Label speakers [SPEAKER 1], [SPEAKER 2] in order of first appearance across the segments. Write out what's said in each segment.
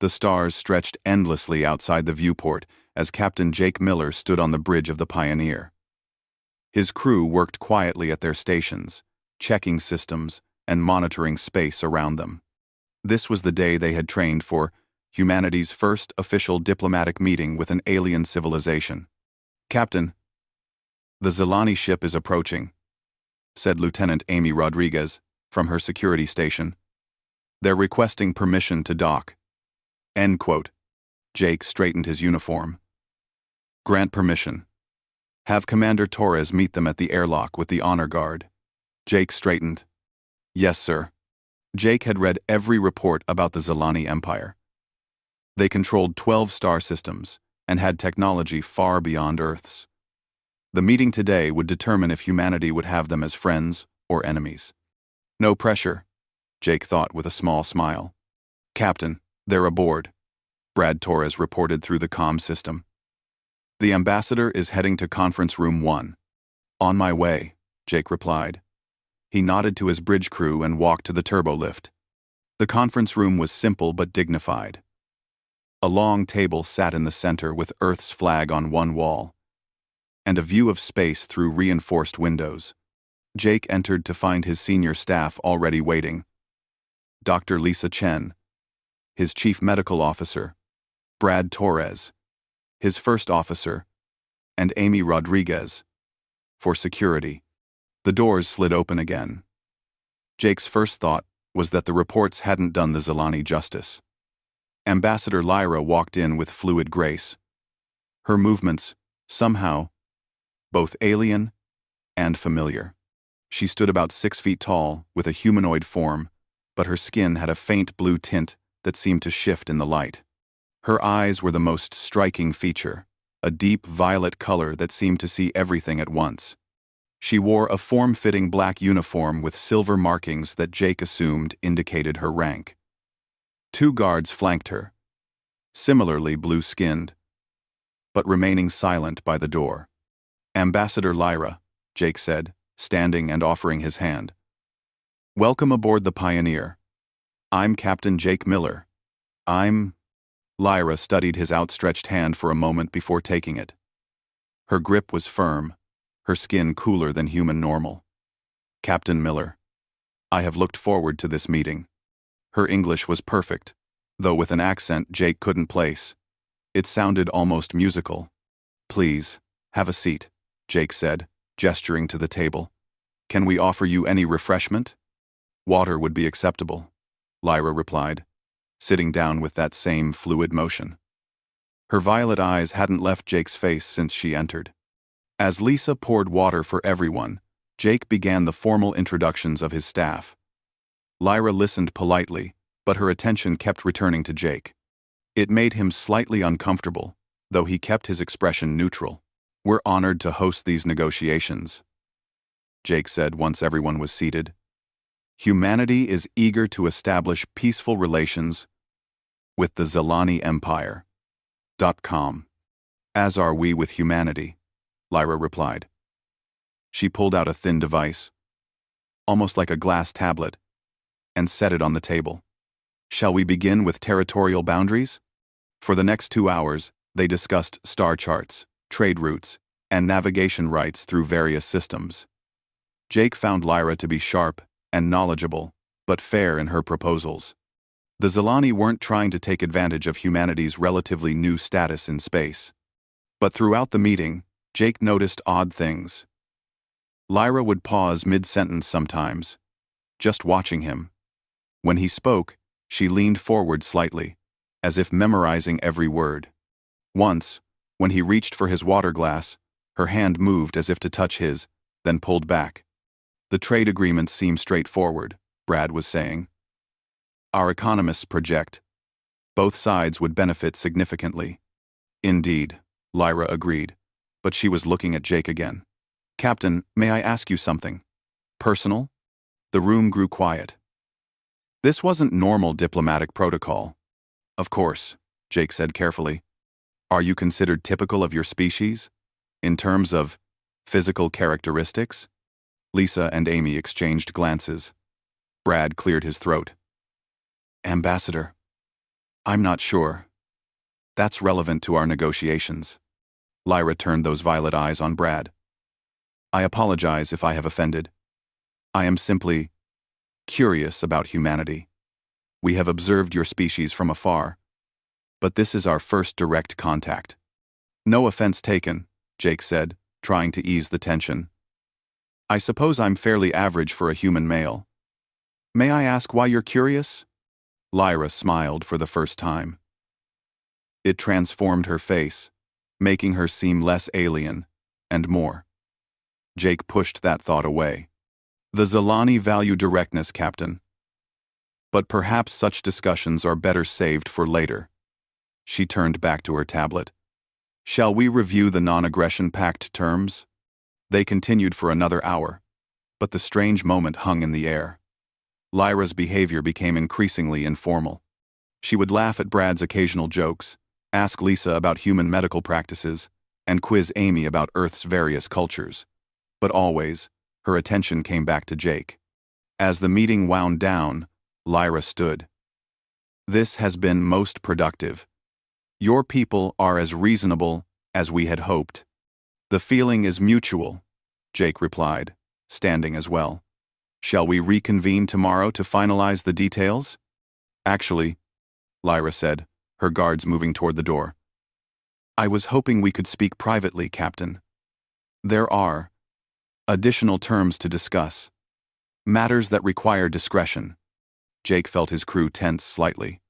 [SPEAKER 1] The stars stretched endlessly outside the viewport as Captain Jake Miller stood on the bridge of the Pioneer. His crew worked quietly at their stations, checking systems and monitoring space around them. This was the day they had trained for, humanity's first official diplomatic meeting with an alien civilization. "Captain, the Zilani ship is approaching," said Lieutenant Amy Rodriguez from her security station. "They're requesting permission to dock." End quote. Jake straightened his uniform. "Grant permission. Have Commander Torres meet them at the airlock with the honor guard." Jake straightened. "Yes, sir." Jake had read every report about the Zilani Empire. They controlled 12 star systems and had technology far beyond Earth's. The meeting today would determine if humanity would have them as friends or enemies. "No pressure," Jake thought with a small smile. "Captain, they're aboard," Brad Torres reported through the comm system. "The ambassador is heading to conference room 1. "On my way," Jake replied. He nodded to his bridge crew and walked to the turbo lift. The conference room was simple but dignified. A long table sat in the center with Earth's flag on one wall, and a view of space through reinforced windows. Jake entered to find his senior staff already waiting. Dr. Lisa Chen, his chief medical officer, Brad Torres, his first officer, and Amy Rodriguez, for security. The doors slid open again. Jake's first thought was that the reports hadn't done the Zilani justice. Ambassador Lyra walked in with fluid grace. Her movements, somehow, both alien and familiar. She stood about 6 feet tall, with a humanoid form, but her skin had a faint blue tint that seemed to shift in the light. Her eyes were the most striking feature, a deep violet color that seemed to see everything at once. She wore a form-fitting black uniform with silver markings that Jake assumed indicated her rank. 2 guards flanked her, similarly blue-skinned, but remaining silent by the door. "Ambassador Lyra," Jake said, standing and offering his hand. "Welcome aboard the Pioneer. I'm Captain Jake Miller. Lyra studied his outstretched hand for a moment before taking it. Her grip was firm, her skin cooler than human normal. "Captain Miller, I have looked forward to this meeting." Her English was perfect, though with an accent Jake couldn't place. It sounded almost musical. "Please, have a seat," Jake said, gesturing to the table. "Can we offer you any refreshment?" "Water would be acceptable," Lyra replied, sitting down with that same fluid motion. Her violet eyes hadn't left Jake's face since she entered. As Lisa poured water for everyone, Jake began the formal introductions of his staff. Lyra listened politely, but her attention kept returning to Jake. It made him slightly uncomfortable, though he kept his expression neutral. "We're honored to host these negotiations," Jake said once everyone was seated. "Humanity is eager to establish peaceful relations with the Zilani Empire. .com. As are we with humanity," Lyra replied. She pulled out a thin device, almost like a glass tablet, and set it on the table. "Shall we begin with territorial boundaries?" For the next 2 hours, they discussed star charts, trade routes, and navigation rights through various systems. Jake found Lyra to be sharp and knowledgeable, but fair in her proposals. The Zilani weren't trying to take advantage of humanity's relatively new status in space. But throughout the meeting, Jake noticed odd things. Lyra would pause mid-sentence sometimes, just watching him. When he spoke, she leaned forward slightly, as if memorizing every word. Once, when he reached for his water glass, her hand moved as if to touch his, then pulled back. "The trade agreements seem straightforward," Brad was saying. "Our economists project both sides would benefit significantly." "Indeed," Lyra agreed, but she was looking at Jake again. "Captain, may I ask you something? Personal?" The room grew quiet. This wasn't normal diplomatic protocol. "Of course," Jake said carefully. "Are you considered typical of your species, in terms of physical characteristics?" Lisa and Amy exchanged glances. Brad cleared his throat. "Ambassador, I'm not sure. That's relevant to our negotiations. Lyra turned those violet eyes on Brad. I apologize if I have offended. I am simply curious about humanity. We have observed your species from afar, but this is our first direct contact. No offense taken, Jake said, trying to ease the tension. I suppose I'm fairly average for a human male. May I ask why you're curious? Lyra smiled for the first time. It transformed her face, making her seem less alien, and more. Jake pushed that thought away. The Zilani value directness, Captain. But perhaps such discussions are better saved for later. She turned back to her tablet. Shall we review the non-aggression pact terms? They continued for another hour, but the strange moment hung in the air. Lyra's behavior became increasingly informal. She would laugh at Brad's occasional jokes, ask Lisa about human medical practices, and quiz Amy about Earth's various cultures. But always, her attention came back to Jake. As the meeting wound down, Lyra stood. This has been most productive. Your people are as reasonable as we had hoped. The feeling is mutual, Jake replied, standing as well. Shall we reconvene tomorrow to finalize the details? Actually, Lyra said, her guards moving toward the door. I was hoping we could speak privately, Captain. There are additional terms to discuss. Matters that require discretion. Jake felt his crew tense slightly.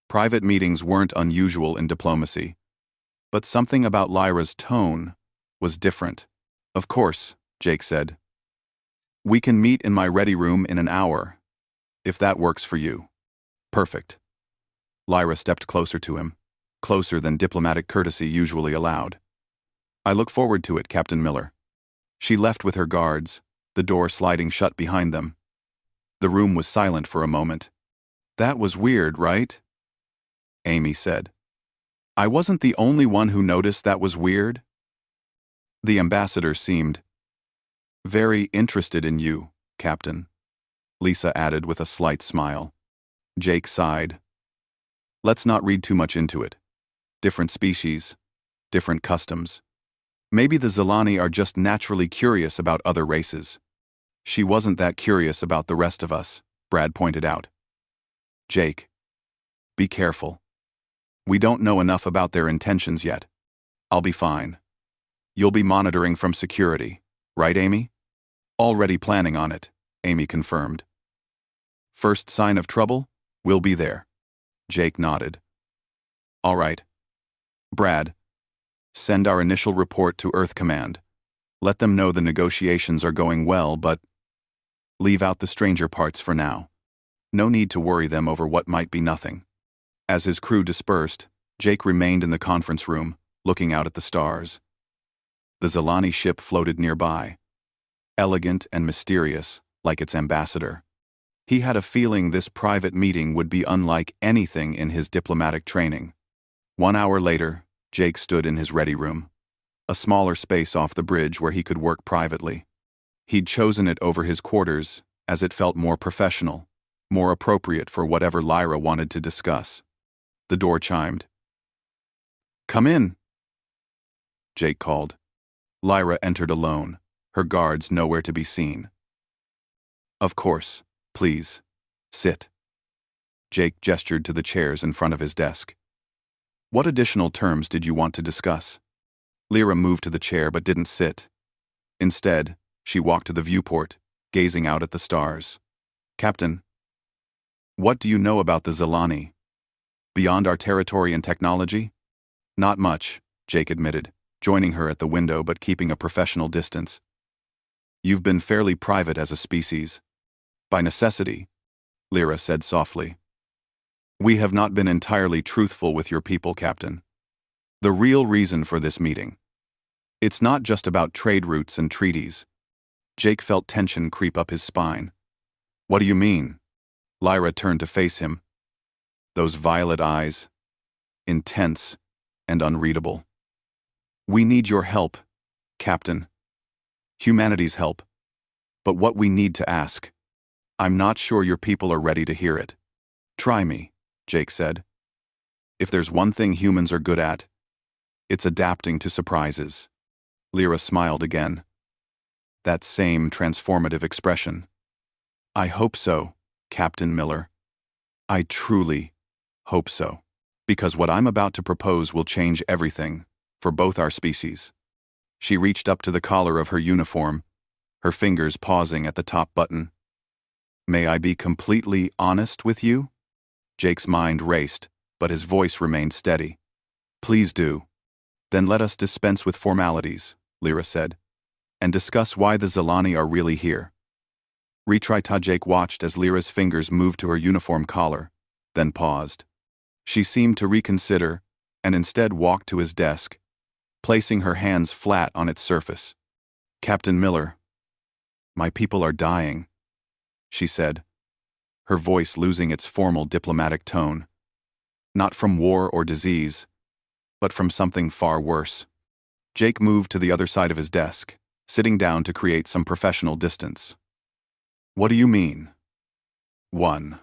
[SPEAKER 1] Private meetings weren't unusual in diplomacy, but something about Lyra's tone was different. Of course, Jake said. We can meet in my ready room in an hour, if that works for you. Perfect. Lyra stepped closer to him, closer than diplomatic courtesy usually allowed. I look forward to it, Captain Miller. She left with her guards, the door sliding shut behind them. The room was silent for a moment. That was weird, right? Amy said. I wasn't the only one who noticed that was weird. The ambassador seemed very interested in you, Captain, Lisa added with a slight smile. Jake sighed. Let's not read too much into it. Different species, different customs. Maybe the Zilani are just naturally curious about other races. She wasn't that curious about the rest of us, Brad pointed out. Jake, be careful. We don't know enough about their intentions yet. I'll be fine. You'll be monitoring from security, right, Amy? Already planning on it, Amy confirmed. First sign of trouble, we'll be there. Jake nodded. All right. Brad, send our initial report to Earth Command. Let them know the negotiations are going well, but leave out the stranger parts for now. No need to worry them over what might be nothing. As his crew dispersed, Jake remained in the conference room, looking out at the stars. The Zilani ship floated nearby, elegant and mysterious, like its ambassador. He had a feeling this private meeting would be unlike anything in his diplomatic training. 1 hour later, Jake stood in his ready room, a smaller space off the bridge where he could work privately. He'd chosen it over his quarters as it felt more professional, more appropriate for whatever Lyra wanted to discuss. The door chimed. Come in, Jake called. Lyra entered alone, her guards nowhere to be seen. Of course, please, sit. Jake gestured to the chairs in front of his desk. What additional terms did you want to discuss? Lyra moved to the chair but didn't sit. Instead, she walked to the viewport, gazing out at the stars. Captain, what do you know about the Zilani? Beyond our territory and technology? Not much, Jake admitted, joining her at the window but keeping a professional distance. You've been fairly private as a species. By necessity, Lyra said softly. We have not been entirely truthful with your people, Captain. The real reason for this meeting. It's not just about trade routes and treaties. Jake felt tension creep up his spine. What do you mean? Lyra turned to face him. Those violet eyes, intense and unreadable. We need your help, Captain. Humanity's help. But what we need to ask. I'm not sure your people are ready to hear it. Try me, Jake said. If there's one thing humans are good at, it's adapting to surprises. Lyra smiled again. That same transformative expression. I hope so, Captain Miller. I truly hope so. Because what I'm about to propose will change everything, for both our species. She reached up to the collar of her uniform, her fingers pausing at the top button. May I be completely honest with you? Jake's mind raced, but his voice remained steady. Please do. Then let us dispense with formalities, Lyra said, and discuss why the Zilani are really here. Jake watched as Lyra's fingers moved to her uniform collar, then paused. She seemed to reconsider, and instead walked to his desk, placing her hands flat on its surface. Captain Miller, my people are dying, she said, her voice losing its formal diplomatic tone. Not from war or disease, but from something far worse. Jake moved to the other side of his desk, sitting down to create some professional distance. What do you mean? One.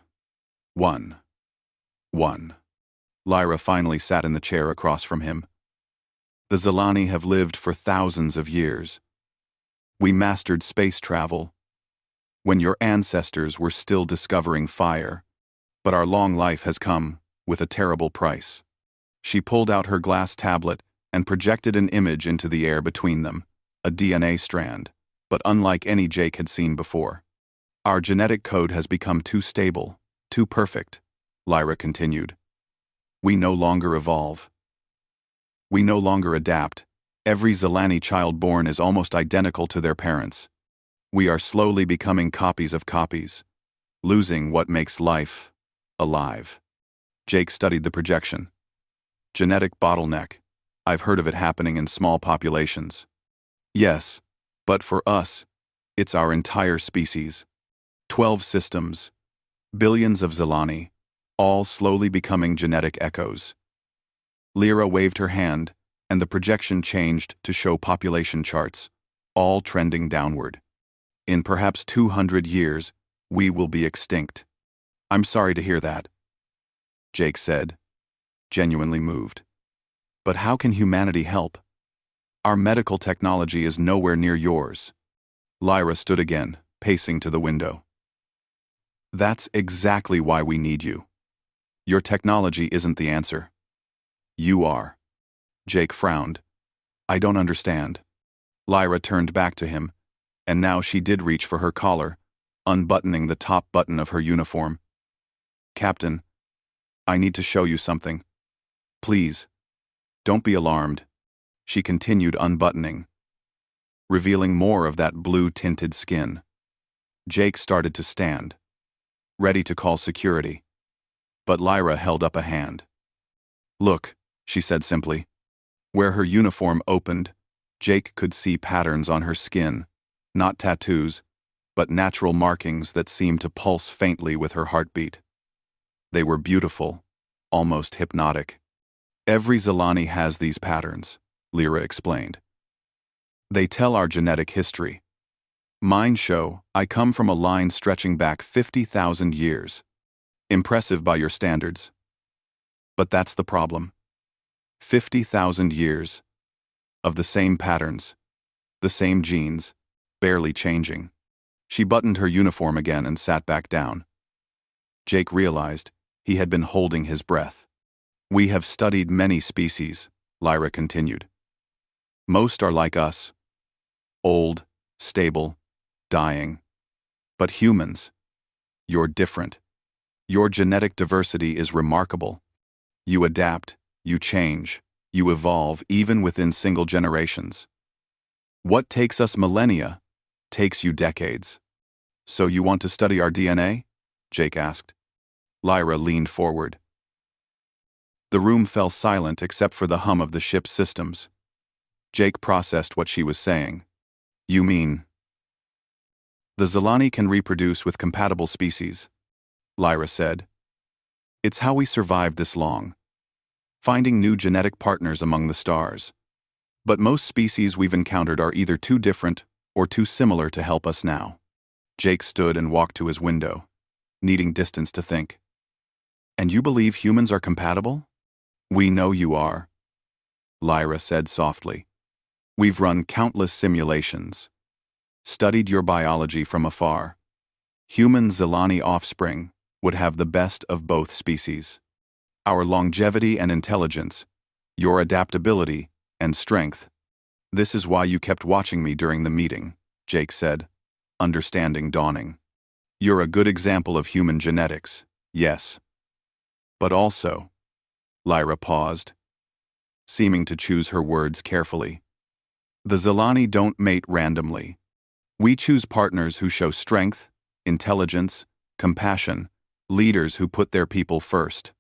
[SPEAKER 1] Lyra finally sat in the chair across from him. The Zilani have lived for thousands of years. We mastered space travel when your ancestors were still discovering fire, but our long life has come with a terrible price. She pulled out her glass tablet and projected an image into the air between them, a DNA strand, but unlike any Jake had seen before. Our genetic code has become too stable, too perfect, Lyra continued. We no longer evolve. We no longer adapt. Every Zilani child born is almost identical to their parents. We are slowly becoming copies of copies, losing what makes life alive. Jake studied the projection. Genetic bottleneck. I've heard of it happening in small populations. Yes, but for us, it's our entire species. 12 systems, billions of Zilani, all slowly becoming genetic echoes. Lyra waved her hand, and the projection changed to show population charts, all trending downward. In perhaps 200 years, we will be extinct. I'm sorry to hear that, Jake said, genuinely moved. But how can humanity help? Our medical technology is nowhere near yours. Lyra stood again, pacing to the window. That's exactly why we need you. Your technology isn't the answer. You are. Jake frowned. I don't understand. Lyra turned back to him, and now she did reach for her collar, unbuttoning the top button of her uniform. Captain, I need to show you something. Please, don't be alarmed. She continued unbuttoning, revealing more of that blue-tinted skin. Jake started to stand, ready to call security. But Lyra held up a hand. Look, she said simply. Where her uniform opened, Jake could see patterns on her skin, not tattoos, but natural markings that seemed to pulse faintly with her heartbeat. They were beautiful, almost hypnotic. Every Zilani has these patterns, Lyra explained. They tell our genetic history. Mine show I come from a line stretching back 50,000 years. Impressive by your standards. But that's the problem. 50,000 years of the same patterns, the same genes, barely changing. She buttoned her uniform again and sat back down. Jake realized he had been holding his breath. We have studied many species, Lyra continued. Most are like us. Old, stable, dying. But humans, you're different. Your genetic diversity is remarkable. You adapt, you change, you evolve even within single generations. What takes us millennia takes you decades. So you want to study our DNA? Jake asked. Lyra leaned forward. The room fell silent except for the hum of the ship's systems. Jake processed what she was saying. You mean? The Zilani can reproduce with compatible species, Lyra said. It's how we survived this long. Finding new genetic partners among the stars. But most species we've encountered are either too different or too similar to help us now. Jake stood and walked to his window, needing distance to think. And you believe humans are compatible? We know you are, Lyra said softly. We've run countless simulations, studied your biology from afar. Human Zelani offspring would have the best of both species. Our longevity and intelligence, your adaptability and strength. This is why you kept watching me during the meeting, Jake said, understanding dawning. You're a good example of human genetics, yes. But also, Lyra paused, seeming to choose her words carefully. The Zelani don't mate randomly. We choose partners who show strength, intelligence, compassion, leaders who put their people first.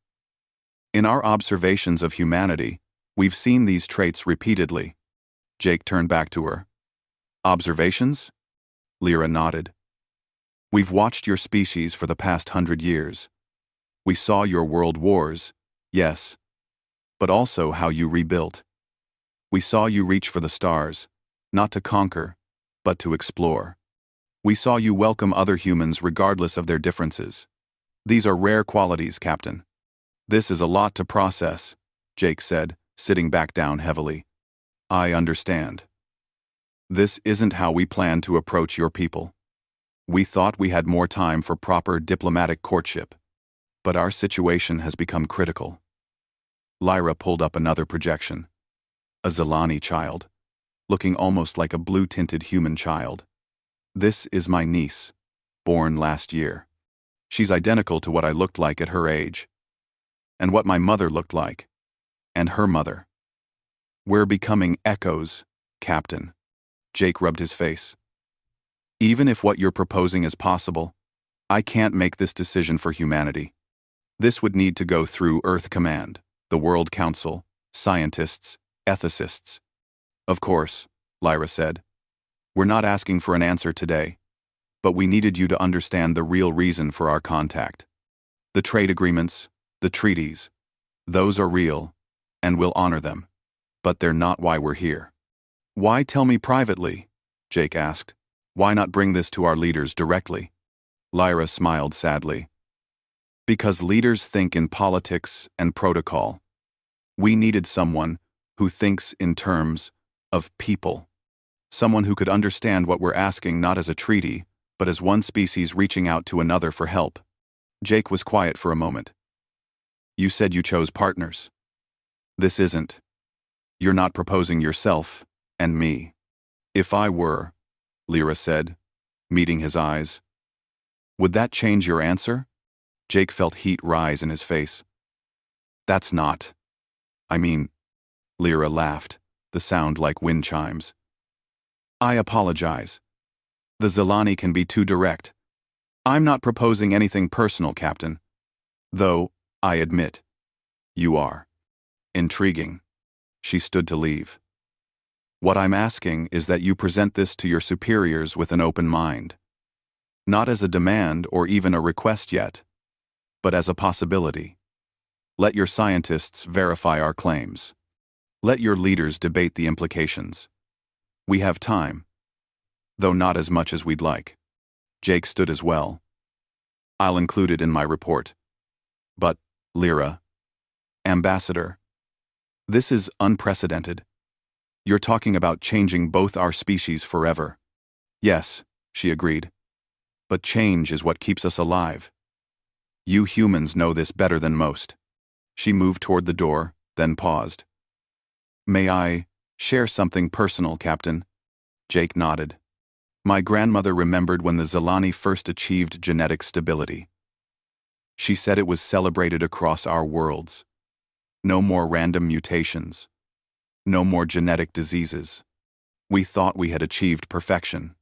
[SPEAKER 1] In our observations of humanity, we've seen these traits repeatedly. Jake turned back to her. Observations? Lyra nodded. We've watched your species for the past 100 years. We saw your world wars, yes, but also how you rebuilt. We saw you reach for the stars, not to conquer, but to explore. We saw you welcome other humans regardless of their differences. These are rare qualities, Captain. This is a lot to process, Jake said, sitting back down heavily. I understand. This isn't how we planned to approach your people. We thought we had more time for proper diplomatic courtship, but our situation has become critical. Lyra pulled up another projection. A Zelani child, looking almost like a blue-tinted human child. This is my niece, born last year. She's identical to what I looked like at her age, and what my mother looked like, and her mother. We're becoming echoes, Captain. Jake rubbed his face. Even if what you're proposing is possible, I can't make this decision for humanity. This would need to go through Earth Command, the World Council, scientists, ethicists. Of course, Lyra said. We're not asking for an answer today, but we needed you to understand the real reason for our contact. The trade agreements, the treaties, those are real, and we'll honor them. But they're not why we're here. Why tell me privately? Jake asked. Why not bring this to our leaders directly? Lyra smiled sadly. Because leaders think in politics and protocol. We needed someone who thinks in terms of people. Someone who could understand what we're asking not as a treaty, but as one species reaching out to another for help. Jake was quiet for a moment. You said you chose partners. This isn't. You're not proposing yourself and me. If I were, Lyra said, meeting his eyes. Would that change your answer? Jake felt heat rise in his face. That's not. I mean, Lyra laughed, the sound like wind chimes. I apologize. The Zelani can be too direct. I'm not proposing anything personal, Captain. Though, I admit, you are. Intriguing. She stood to leave. What I'm asking is that you present this to your superiors with an open mind. Not as a demand or even a request yet, but as a possibility. Let your scientists verify our claims. Let your leaders debate the implications. We have time, though not as much as we'd like. Jake stood as well. I'll include it in my report. But, Lyra, Ambassador, this is unprecedented. You're talking about changing both our species forever. Yes, she agreed. But change is what keeps us alive. You humans know this better than most. She moved toward the door, then paused. May I share something personal, Captain? Jake nodded. My grandmother remembered when the Zelani first achieved genetic stability. She said it was celebrated across our worlds. No more random mutations. No more genetic diseases. We thought we had achieved perfection.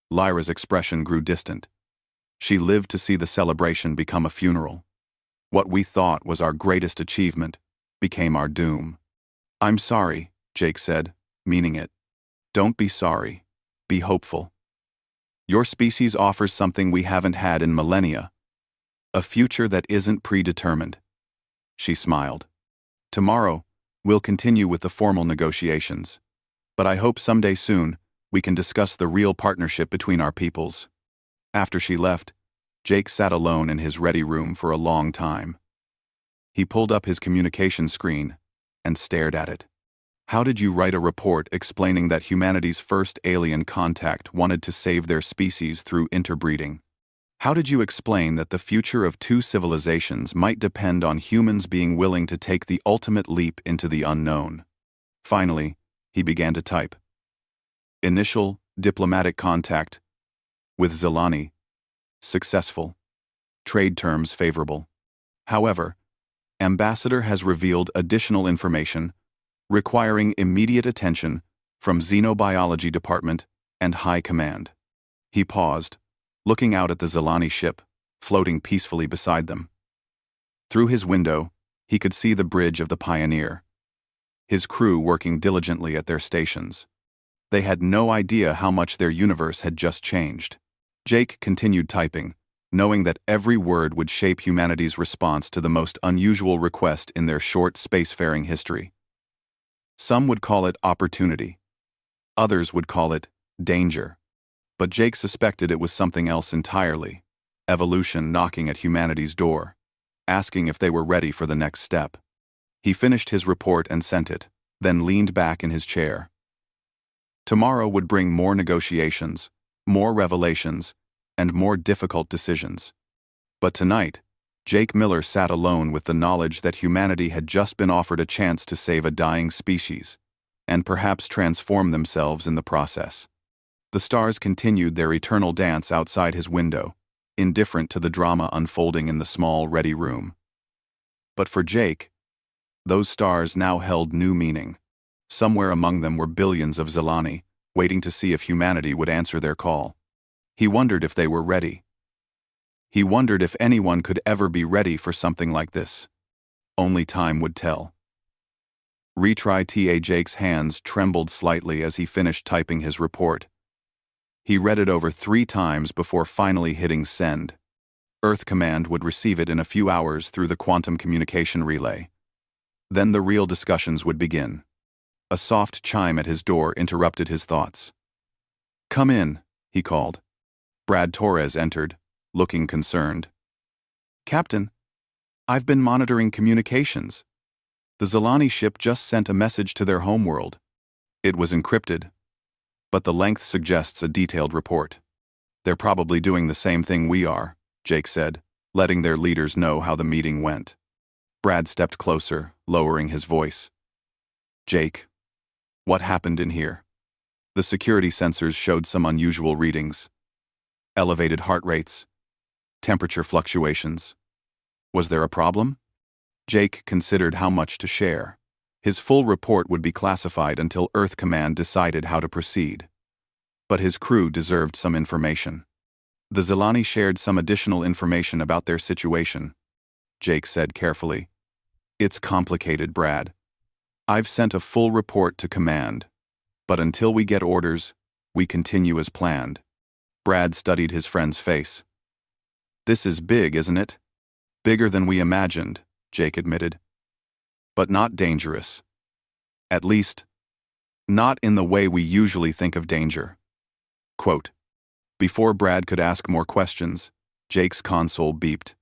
[SPEAKER 1] Lyra's expression grew distant. She lived to see the celebration become a funeral. What we thought was our greatest achievement became our doom. I'm sorry, Jake said, meaning it. Don't be sorry. Be hopeful. Your species offers something we haven't had in millennia. A future that isn't predetermined. She smiled. Tomorrow, we'll continue with the formal negotiations. But I hope someday soon, we can discuss the real partnership between our peoples. After she left, Jake sat alone in his ready room for a long time. He pulled up his communication screen and stared at it. How did you write a report explaining that humanity's first alien contact wanted to save their species through interbreeding? How did you explain that the future of two civilizations might depend on humans being willing to take the ultimate leap into the unknown? Finally, he began to type. Initial diplomatic contact with Zelani. Successful. Trade terms favorable. However, Ambassador has revealed additional information requiring immediate attention from Xenobiology Department and High Command. He paused, looking out at the Zelani ship, floating peacefully beside them. Through his window, he could see the bridge of the Pioneer, his crew working diligently at their stations. They had no idea how much their universe had just changed. Jake continued typing, knowing that every word would shape humanity's response to the most unusual request in their short spacefaring history. Some would call it opportunity. Others would call it danger. But Jake suspected it was something else entirely. Evolution knocking at humanity's door, asking if they were ready for the next step. He finished his report and sent it, then leaned back in his chair. Tomorrow would bring more negotiations, more revelations, and more difficult decisions. But tonight, Jake Miller sat alone with the knowledge that humanity had just been offered a chance to save a dying species, and perhaps transform themselves in the process. The stars continued their eternal dance outside his window, indifferent to the drama unfolding in the small, ready room. But for Jake, those stars now held new meaning. Somewhere among them were billions of Zelani, waiting to see if humanity would answer their call. He wondered if they were ready. He wondered if anyone could ever be ready for something like this. Only time would tell. Retry TA Jake's hands trembled slightly as he finished typing his report. He read it over 3 times before finally hitting send. Earth Command would receive it in a few hours through the quantum communication relay. Then the real discussions would begin. A soft chime at his door interrupted his thoughts. "Come in," he called. Brad Torres entered, looking concerned. "Captain, I've been monitoring communications. The Zelani ship just sent a message to their homeworld. It was encrypted, but the length suggests a detailed report. They're probably doing the same thing we are," Jake said, letting their leaders know how the meeting went. Brad stepped closer, lowering his voice. "Jake, what happened in here?" The security sensors showed some unusual readings. Elevated heart rates, temperature fluctuations. Was there a problem? Jake considered how much to share. His full report would be classified until Earth Command decided how to proceed. But his crew deserved some information. The Zelani shared some additional information about their situation, Jake said carefully. "It's complicated, Brad. I've sent a full report to Command, but until we get orders, we continue as planned." Brad studied his friend's face. "This is big, isn't it?" "Bigger than we imagined," Jake admitted. "But not dangerous. At least, not in the way we usually think of danger." Quote. Before Brad could ask more questions, Jake's console beeped.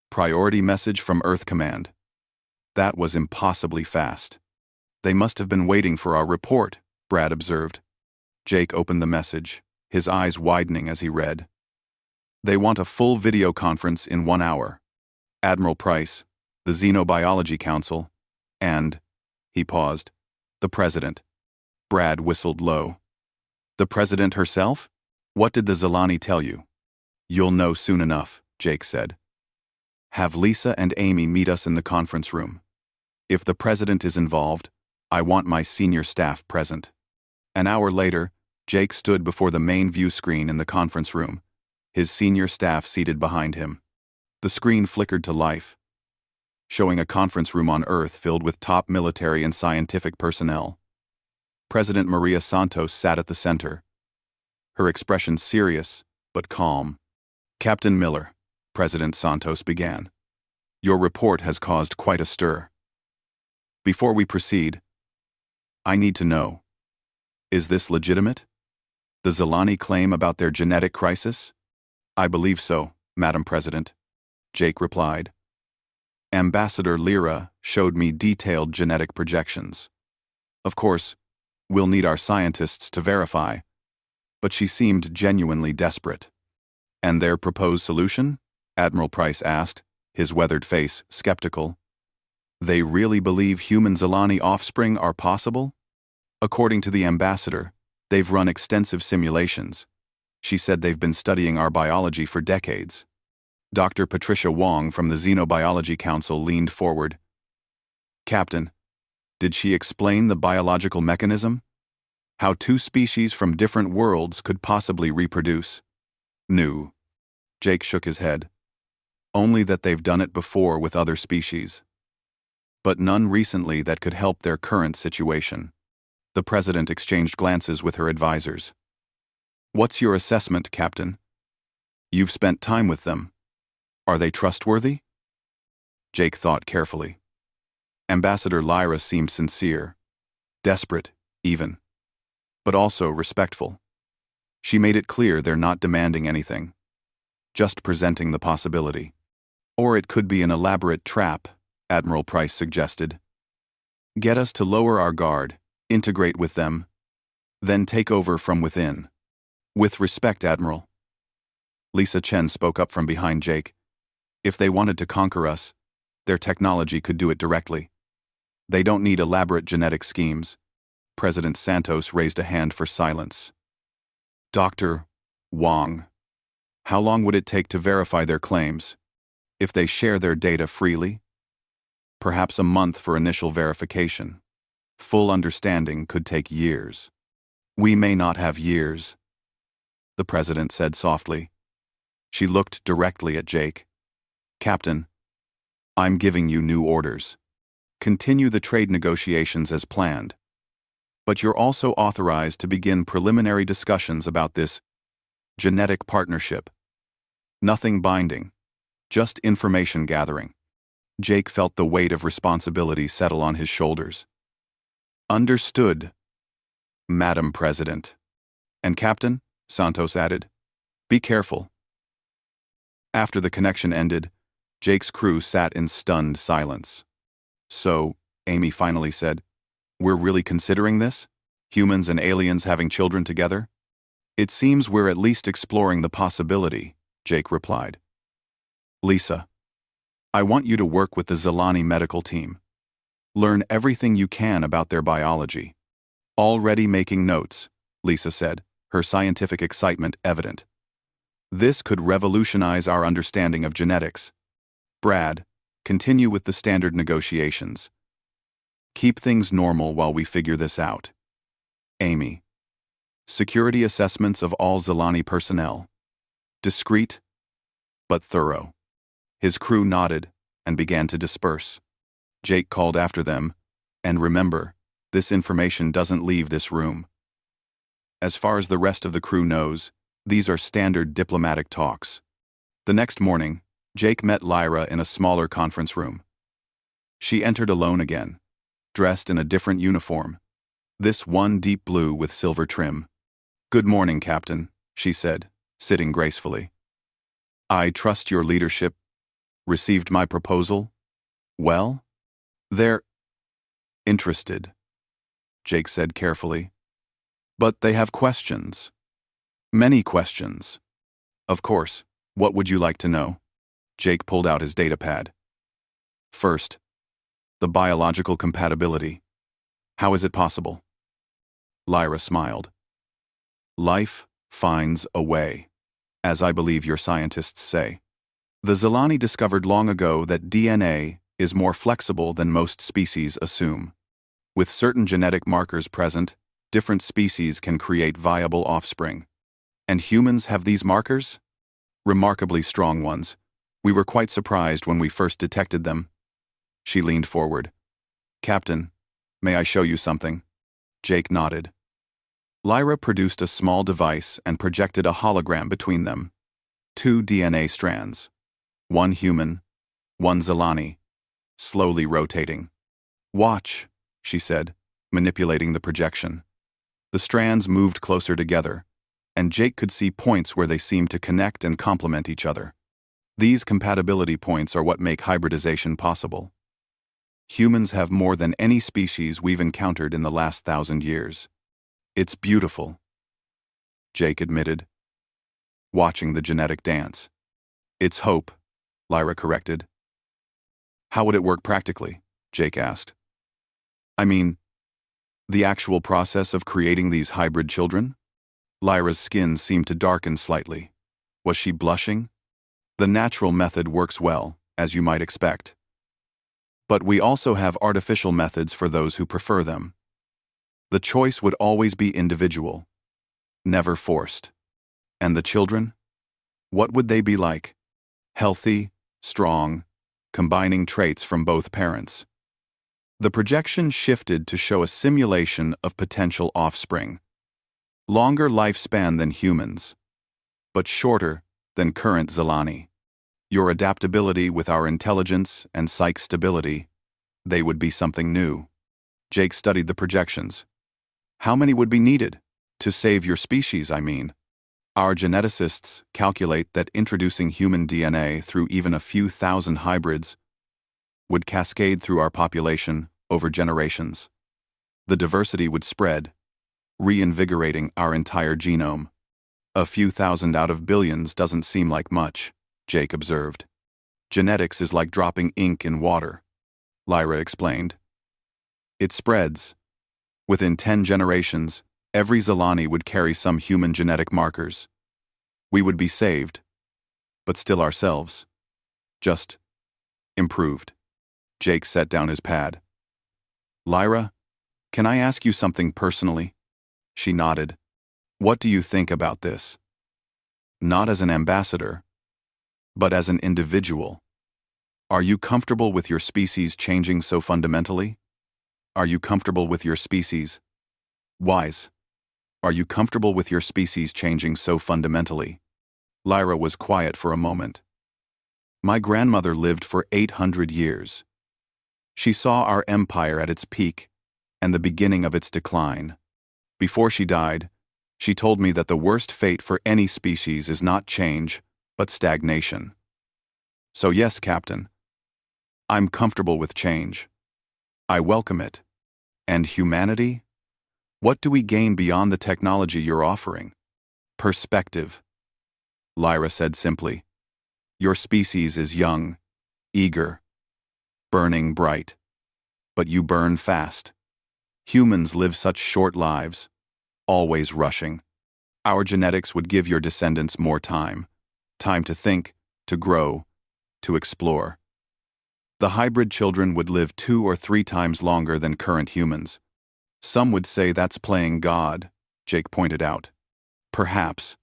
[SPEAKER 1] "Priority message from Earth Command." That was impossibly fast. "They must have been waiting for our report," Brad observed. Jake opened the message, his eyes widening as he read. "They want a full video conference in 1 hour. Admiral Price, the Xenobiology Council, and," he paused, "the President." Brad whistled low. "The President herself? What did the Zelani tell you?" "You'll know soon enough," Jake said. "Have Lisa and Amy meet us in the conference room. If the President is involved, I want my senior staff present." An hour later, Jake stood before the main view screen in the conference room, his senior staff seated behind him. The screen flickered to life, showing a conference room on Earth filled with top military and scientific personnel. President Maria Santos sat at the center, her expression serious but calm. "Captain Miller," President Santos began, "your report has caused quite a stir. Before we proceed, I need to know, is this legitimate? The Zelani claim about their genetic crisis?" "I believe so, Madam President," Jake replied. Ambassador Lyra showed me detailed genetic projections. Of course, we'll need our scientists to verify, but she seemed genuinely desperate. And their proposed solution? Admiral Price asked, his weathered face skeptical. They really believe human Zilani offspring are possible? According to the ambassador, they've run extensive simulations. She said they've been studying our biology for decades. Dr. Patricia Wong from the Xenobiology Council leaned forward. Captain, did she explain the biological mechanism? How two species from different worlds could possibly reproduce? No. Jake shook his head. Only that they've done it before with other species. But none recently that could help their current situation. The president exchanged glances with her advisors. What's your assessment, Captain? You've spent time with them. Are they trustworthy? Jake thought carefully. Ambassador Lyra seemed sincere, desperate, even, but also respectful. She made it clear they're not demanding anything, just presenting the possibility. Or it could be an elaborate trap, Admiral Price suggested. Get us to lower our guard, integrate with them, then take over from within. With respect, Admiral. Lisa Chen spoke up from behind Jake. If they wanted to conquer us, their technology could do it directly. They don't need elaborate genetic schemes. President Santos raised a hand for silence. Dr. Wong, how long would it take to verify their claims? If they share their data freely? Perhaps a month for initial verification. Full understanding could take years. We may not have years, the president said softly. She looked directly at Jake. Captain, I'm giving you new orders. Continue the trade negotiations as planned. But you're also authorized to begin preliminary discussions about this genetic partnership. Nothing binding, just information gathering. Jake felt the weight of responsibility settle on his shoulders. Understood, Madam President. And Captain, Santos added, be careful. After the connection ended, Jake's crew sat in stunned silence. So, Amy finally said, we're really considering this? Humans and aliens having children together? It seems we're at least exploring the possibility, Jake replied. Lisa, I want you to work with the Zilani medical team. Learn everything you can about their biology. Already making notes, Lisa said, her scientific excitement evident. This could revolutionize our understanding of genetics. Brad, continue with the standard negotiations. Keep things normal while we figure this out. Amy, security assessments of all Zilani personnel. Discreet, but thorough. His crew nodded and began to disperse. Jake called after them, and remember, this information doesn't leave this room. As far as the rest of the crew knows, these are standard diplomatic talks. The next morning, Jake met Lyra in a smaller conference room. She entered alone again, dressed in a different uniform, this one deep blue with silver trim. Good morning, Captain, she said, sitting gracefully. I trust your leadership. Received my proposal? Well? They're interested, Jake said carefully. But they have questions. Many questions. Of course, what would you like to know? Jake pulled out his datapad. First, the biological compatibility. How is it possible? Lyra smiled. Life finds a way, as I believe your scientists say. The Zilani discovered long ago that DNA is more flexible than most species assume. With certain genetic markers present, different species can create viable offspring. And humans have these markers? Remarkably strong ones. We were quite surprised when we first detected them. She leaned forward. Captain, may I show you something? Jake nodded. Lyra produced a small device and projected a hologram between them. 2 DNA strands. One human, one Zilani, slowly rotating. Watch, she said, manipulating the projection. The strands moved closer together, and Jake could see points where they seemed to connect and complement each other. These compatibility points are what make hybridization possible. Humans have more than any species we've encountered in the last 1,000 years. It's beautiful, Jake admitted, watching the genetic dance. It's hope, Lyra corrected. How would it work practically? Jake asked. I mean, the actual process of creating these hybrid children? Lyra's skin seemed to darken slightly. Was she blushing? The natural method works well, as you might expect. But we also have artificial methods for those who prefer them. The choice would always be individual, never forced. And the children? What would they be like? Healthy, strong, combining traits from both parents. The projection shifted to show a simulation of potential offspring. Longer lifespan than humans, but shorter than current Zelani. Your adaptability with our intelligence and psych stability, they would be something new. Jake studied the projections. How many would be needed? To save your species, I mean. Our geneticists calculate that introducing human DNA through even a few thousand hybrids would cascade through our population over generations. The diversity would spread, reinvigorating our entire genome. A few thousand out of billions doesn't seem like much, Jake observed. Genetics is like dropping ink in water, Lyra explained. It spreads. Within 10 generations, every Zelani would carry some human genetic markers. We would be saved, but still ourselves. Just improved. Jake set down his pad. Lyra, can I ask you something personally? She nodded. What do you think about this? Not as an ambassador, but as an individual. Are you comfortable with your species changing so fundamentally? Are you comfortable with your species? Wise. Are you comfortable with your species changing so fundamentally? Lyra was quiet for a moment. My grandmother lived for 800 years. She saw our empire at its peak and the beginning of its decline. Before she died, she told me that the worst fate for any species is not change, but stagnation. So yes, Captain, I'm comfortable with change. I welcome it. And humanity? What do we gain beyond the technology you're offering? Perspective. Lyra said simply. Your species is young, eager, burning bright. But you burn fast. Humans live such short lives, always rushing. Our genetics would give your descendants more time. Time to think, to grow, to explore. The hybrid children would live 2 or 3 times longer than current humans. Some would say that's playing God, Jake pointed out. Perhaps.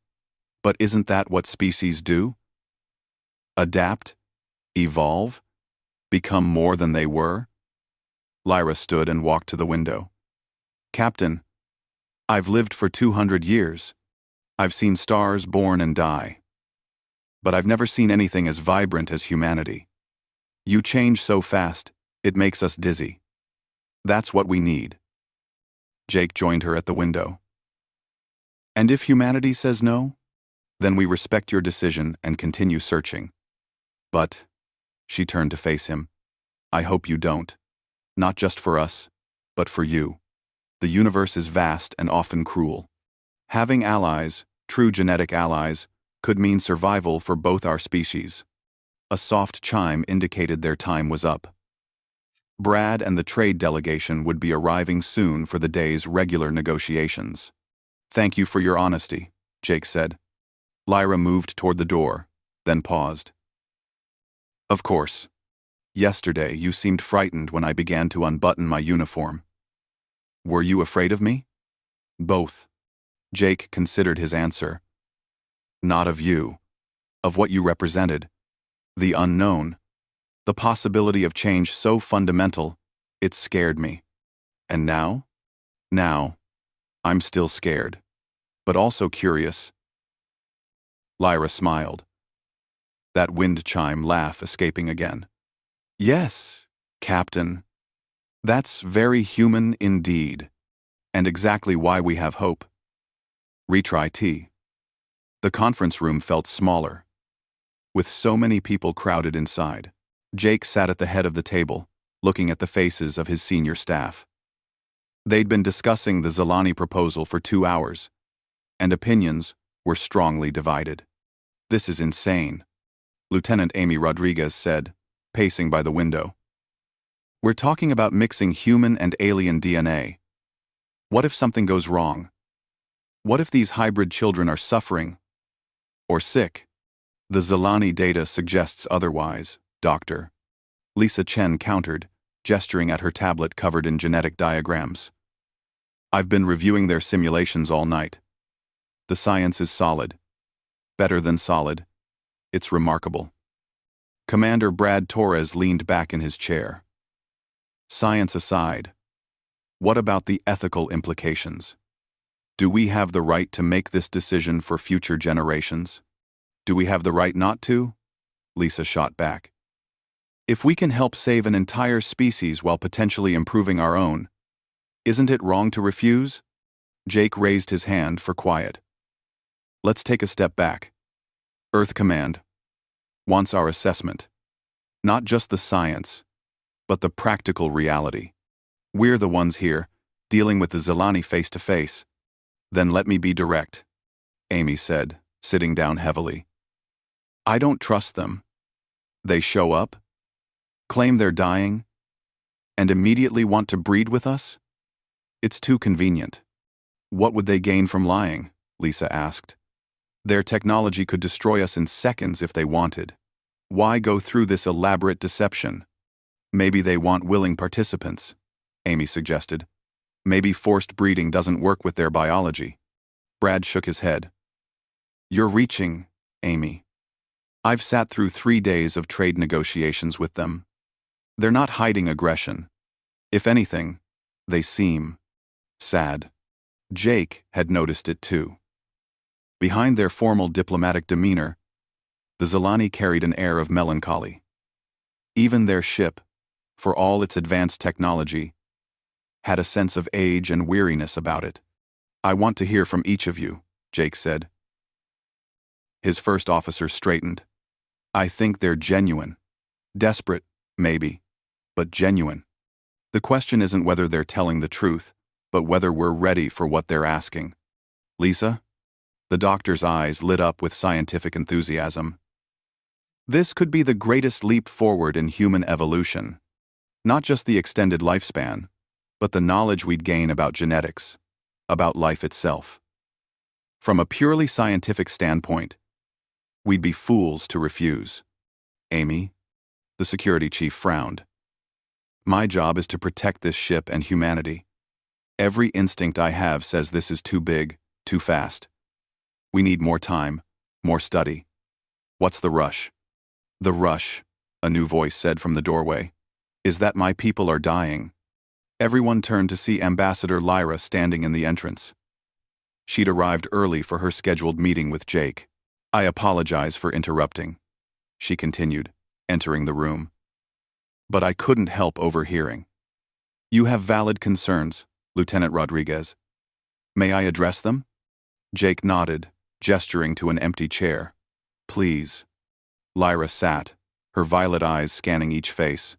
[SPEAKER 1] But isn't that what species do? Adapt? Evolve? Become more than they were? Lyra stood and walked to the window. Captain, I've lived for 200 years. I've seen stars born and die. But I've never seen anything as vibrant as humanity. You change so fast, it makes us dizzy. That's what we need. Jake joined her at the window. And if humanity says no? Then we respect your decision and continue searching. But, she turned to face him, I hope you don't. Not just for us, but for you. The universe is vast and often cruel. Having allies, true genetic allies, could mean survival for both our species. A soft chime indicated their time was up. Brad and the trade delegation would be arriving soon for the day's regular negotiations. Thank you for your honesty, Jake said. Lyra moved toward the door, then paused. Of course. Yesterday you seemed frightened when I began to unbutton my uniform. Were you afraid of me? Both. Jake considered his answer. Not of you. Of what you represented. The unknown. The possibility of change so fundamental, it scared me. And now? Now, I'm still scared. But also curious. Lyra smiled. That wind chime laugh escaping again. Yes, Captain. That's very human indeed, and exactly why we have hope. Retry T. The conference room felt smaller. with so many people crowded inside. Jake sat at the head of the table, looking at the faces of his senior staff. They'd been discussing the Zilani proposal for 2 hours, and opinions were strongly divided. "This is insane," Lieutenant Amy Rodriguez said, pacing by the window. "We're talking about mixing human and alien DNA. What if something goes wrong? What if these hybrid children are suffering or sick?" "The Zilani data suggests otherwise, Doctor," Lisa Chen countered, gesturing at her tablet covered in genetic diagrams. "I've been reviewing their simulations all night. The science is solid. Better than solid. It's remarkable." Commander Brad Torres leaned back in his chair. "Science aside, what about the ethical implications? Do we have the right to make this decision for future generations? Do we have the right not to?" Lisa shot back. "If we can help save an entire species while potentially improving our own, isn't it wrong to refuse?" Jake raised his hand for quiet. "Let's take a step back. Earth Command wants our assessment. Not just the science, but the practical reality. We're the ones here, dealing with the Zilani face-to-face." "Then let me be direct," Amy said, sitting down heavily. "I don't trust them. They show up, claim they're dying, and immediately want to breed with us? It's too convenient." "What would they gain from lying?" Lisa asked. "Their technology could destroy us in seconds if they wanted. Why go through this elaborate deception?" "Maybe they want willing participants," Amy suggested. "Maybe forced breeding doesn't work with their biology." Brad shook his head. "You're reaching, Amy. I've sat through 3 days of trade negotiations with them. They're not hiding aggression. If anything, they seem sad." Jake had noticed it too. Behind their formal diplomatic demeanor, the Zilani carried an air of melancholy. Even their ship, for all its advanced technology, had a sense of age and weariness about it. "I want to hear from each of you," Jake said. His first officer straightened. "I think they're genuine. Desperate, maybe, but genuine. The question isn't whether they're telling the truth, but whether we're ready for what they're asking." "Lisa?" The doctor's eyes lit up with scientific enthusiasm. "This could be the greatest leap forward in human evolution. Not just the extended lifespan, but the knowledge we'd gain about genetics, about life itself. From a purely scientific standpoint, we'd be fools to refuse." "Amy?" The security chief frowned. "My job is to protect this ship and humanity. Every instinct I have says this is too big, too fast. We need more time, more study. What's the rush?" "The rush," a new voice said from the doorway, "is that my people are dying." Everyone turned to see Ambassador Lyra standing in the entrance. She'd arrived early for her scheduled meeting with Jake. "I apologize for interrupting," she continued, entering the room. "But I couldn't help overhearing. You have valid concerns, Lieutenant Rodriguez. May I address them?" Jake nodded, gesturing to an empty chair. "Please." Lyra sat, her violet eyes scanning each face.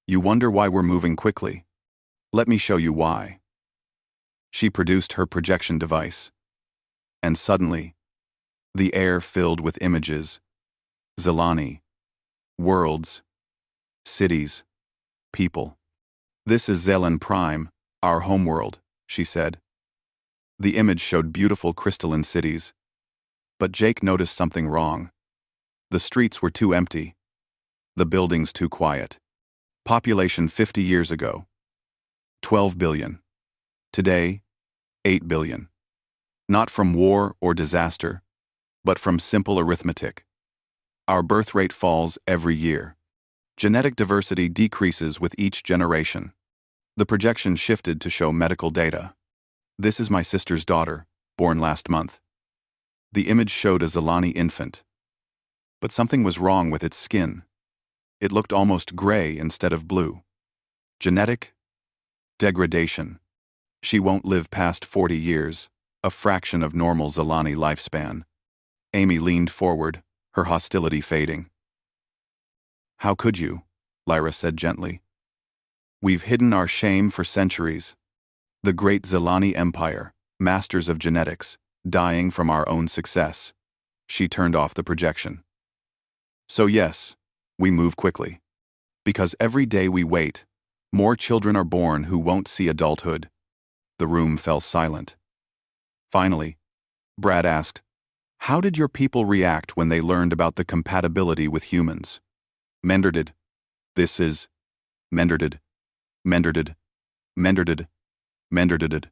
[SPEAKER 1] "You wonder why we're moving quickly? Let me show you why." She produced her projection device. And suddenly, the air filled with images. Zilani. Worlds. Cities. People. "This is Zelen Prime, our homeworld," she said. The image showed beautiful crystalline cities. But Jake noticed something wrong. The streets were too empty. The buildings too quiet. Population 50 years ago. 12 billion. Today, 8 billion. Not from war or disaster, but from simple arithmetic. Our birth rate falls every year. Genetic diversity decreases with each generation. The projection shifted to show medical data. "This is my sister's daughter, born last month." The image showed a Zilani infant. But something was wrong with its skin. It looked almost gray instead of blue. Genetic degradation. She won't live past 40 years, a fraction of normal Zilani lifespan. Amy leaned forward, her hostility fading. "How could you?" Lyra said gently. "We've hidden our shame for centuries. The great Zelani Empire, masters of genetics, dying from our own success." She turned off the projection. "So yes, we move quickly. Because every day we wait, more children are born who won't see adulthood." The room fell silent. Finally, Brad asked, "How did your people react when they learned about the compatibility with humans?" Menderdid. This is Menderdid. Menderdid. Menderdid. Menderdid.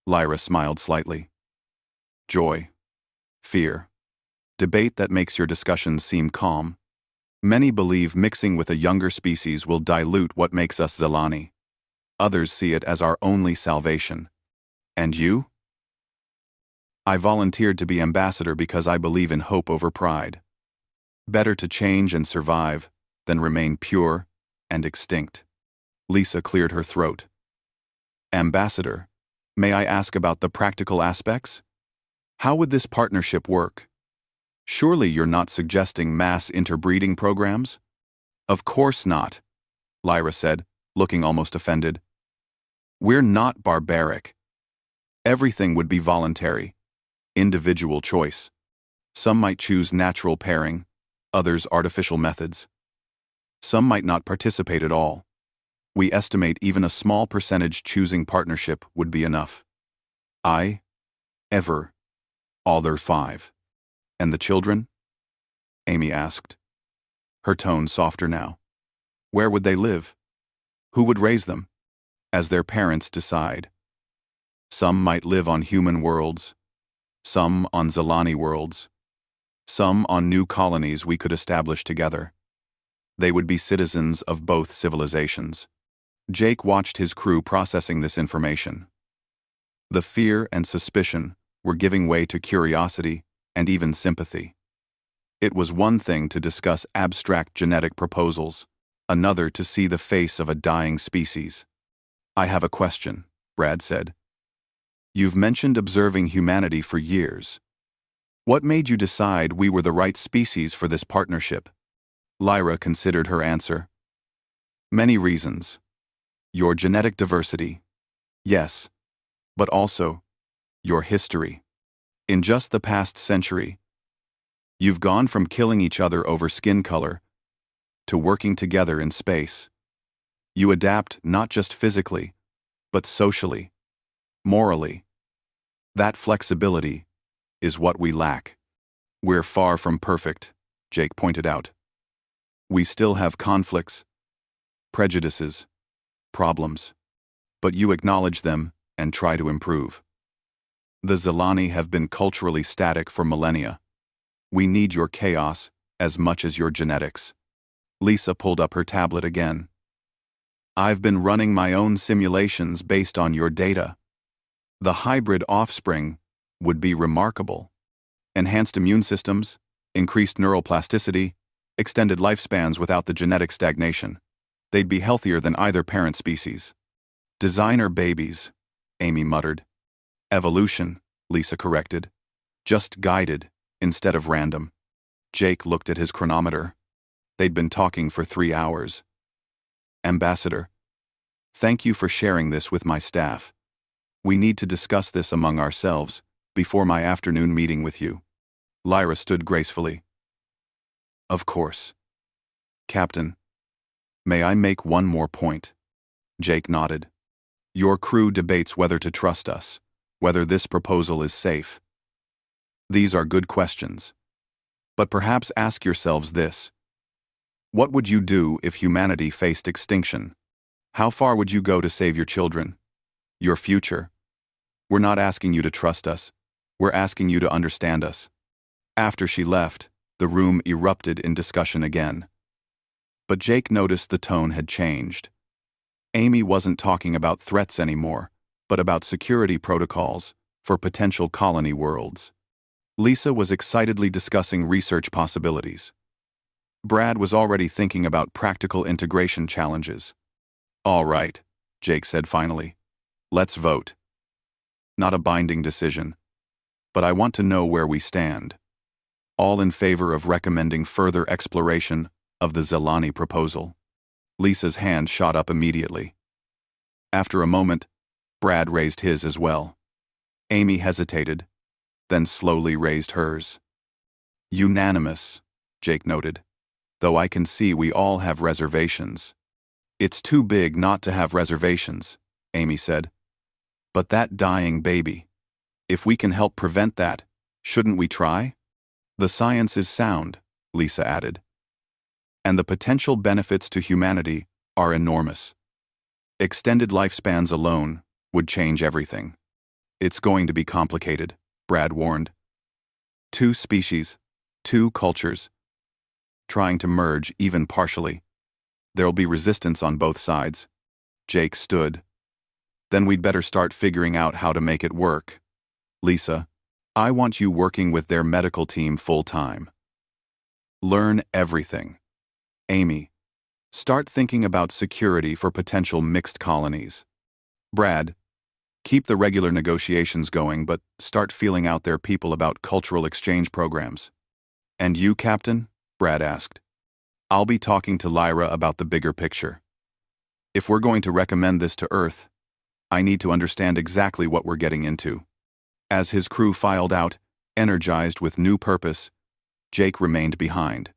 [SPEAKER 1] Lyra smiled slightly. Joy. Fear. Debate that makes your discussions seem calm. Many believe mixing with a younger species will dilute what makes us Zelani. Others see it as our only salvation. And you? I volunteered to be ambassador because I believe in hope over pride. Better to change and survive than remain pure and extinct. Lisa cleared her throat. Ambassador, may I ask about the practical aspects? How would this partnership work? Surely you're not suggesting mass interbreeding programs? Of course not, Lyra said, looking almost offended. We're not barbaric. Everything would be voluntary. Individual choice. Some might choose natural pairing, others artificial methods. Some might not participate at all. We estimate even a small percentage choosing partnership would be enough. All their 5. And the children? Amy asked. Her tone softer now. Where would they live? Who would raise them? As their parents decide. Some might live on human worlds, some on Zelani worlds, some on new colonies we could establish together. They would be citizens of both civilizations. Jake watched his crew processing this information. The fear and suspicion were giving way to curiosity and even sympathy. It was one thing to discuss abstract genetic proposals, another to see the face of a dying species. I have a question, Brad said. You've mentioned observing humanity for years. What made you decide we were the right species for this partnership? Lyra considered her answer. Many reasons. Your genetic diversity. Yes. But also, your history. In just the past century, you've gone from killing each other over skin color to working together in space. You adapt not just physically, but socially, morally. That flexibility is what we lack. We're far from perfect, Jake pointed out. We still have conflicts, prejudices, problems. But you acknowledge them and try to improve. The Zelani have been culturally static for millennia. We need your chaos as much as your genetics. Lisa pulled up her tablet again. I've been running my own simulations based on your data. The hybrid offspring would be remarkable. Enhanced immune systems, increased neuroplasticity, extended lifespans without the genetic stagnation. They'd be healthier than either parent species. Designer babies, Amy muttered. Evolution, Lisa corrected. Just guided, instead of random. Jake looked at his chronometer. They'd been talking for 3 hours. Ambassador, thank you for sharing this with my staff. We need to discuss this among ourselves before my afternoon meeting with you. Lyra stood gracefully. Of course. Captain, may I make one more point? Jake nodded. Your crew debates whether to trust us, whether this proposal is safe. These are good questions. But perhaps ask yourselves this. What would you do if humanity faced extinction? How far would you go to save your children? Your future? We're not asking you to trust us. We're asking you to understand us. After she left, the room erupted in discussion again. But Jake noticed the tone had changed. Amy wasn't talking about threats anymore, but about security protocols for potential colony worlds. Lisa was excitedly discussing research possibilities. Brad was already thinking about practical integration challenges. All right, Jake said finally. Let's vote. Not a binding decision, but I want to know where we stand. All in favor of recommending further exploration of the Zelani proposal. Lisa's hand shot up immediately. After a moment, Brad raised his as well. Amy hesitated, then slowly raised hers. Unanimous, Jake noted, though I can see we all have reservations. It's too big not to have reservations, Amy said. But that dying baby, if we can help prevent that, shouldn't we try? The science is sound, Lisa added. And the potential benefits to humanity are enormous. Extended lifespans alone would change everything. It's going to be complicated, Brad warned. 2 species, 2 cultures, trying to merge even partially. There'll be resistance on both sides. Jake stood. Then we'd better start figuring out how to make it work. Lisa, I want you working with their medical team full-time. Learn everything. Amy, start thinking about security for potential mixed colonies. Brad, keep the regular negotiations going, but start feeling out their people about cultural exchange programs. And you, Captain? Brad asked. I'll be talking to Lyra about the bigger picture. If we're going to recommend this to Earth, I need to understand exactly what we're getting into. As his crew filed out, energized with new purpose, Jake remained behind.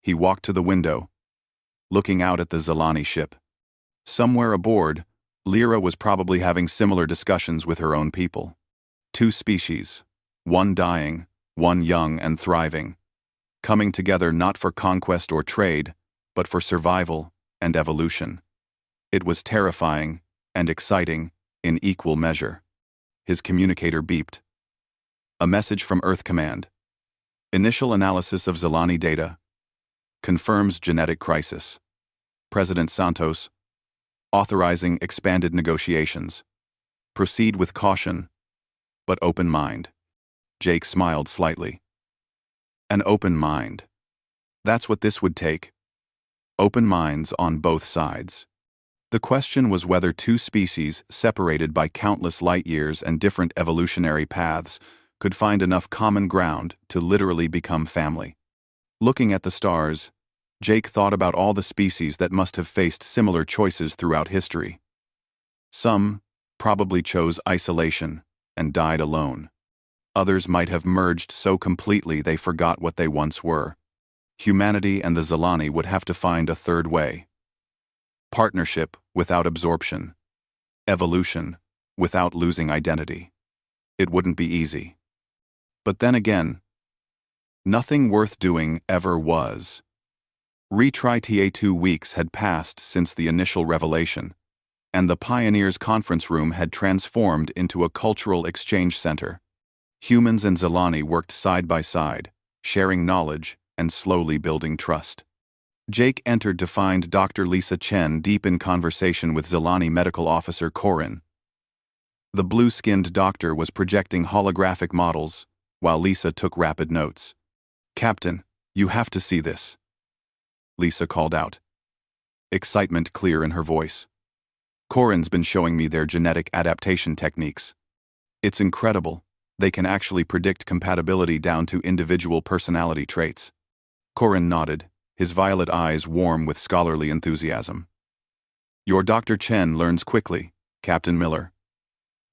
[SPEAKER 1] He walked to the window, looking out at the Zelani ship. Somewhere aboard, Lyra was probably having similar discussions with her own people. 2 species, 1 dying, 1 young and thriving, coming together not for conquest or trade, but for survival and evolution. It was terrifying and exciting in equal measure. His communicator beeped. A message from Earth Command. Initial analysis of Zelani data. Confirms genetic crisis. President Santos. Authorizing expanded negotiations. Proceed with caution, but open mind. Jake smiled slightly. An open mind. That's what this would take. Open minds on both sides. The question was whether 2 species separated by countless light years and different evolutionary paths could find enough common ground to literally become family. Looking at the stars, Jake thought about all the species that must have faced similar choices throughout history. Some probably chose isolation and died alone. Others might have merged so completely they forgot what they once were. Humanity and the Zelani would have to find a third way. Partnership without absorption. Evolution without losing identity. It wouldn't be easy. But then again, nothing worth doing ever was. Retry TA 2 weeks had passed since the initial revelation, and the Pioneers' conference room had transformed into a cultural exchange center. Humans and Zelani worked side by side, sharing knowledge and slowly building trust. Jake entered to find Dr. Lisa Chen deep in conversation with Zelani medical officer Corin. The blue-skinned doctor was projecting holographic models, while Lisa took rapid notes. Captain, you have to see this. Lisa called out. Excitement clear in her voice. Corin's been showing me their genetic adaptation techniques. It's incredible. They can actually predict compatibility down to individual personality traits. Corin nodded, his violet eyes warm with scholarly enthusiasm. Your Dr. Chen learns quickly, Captain Miller.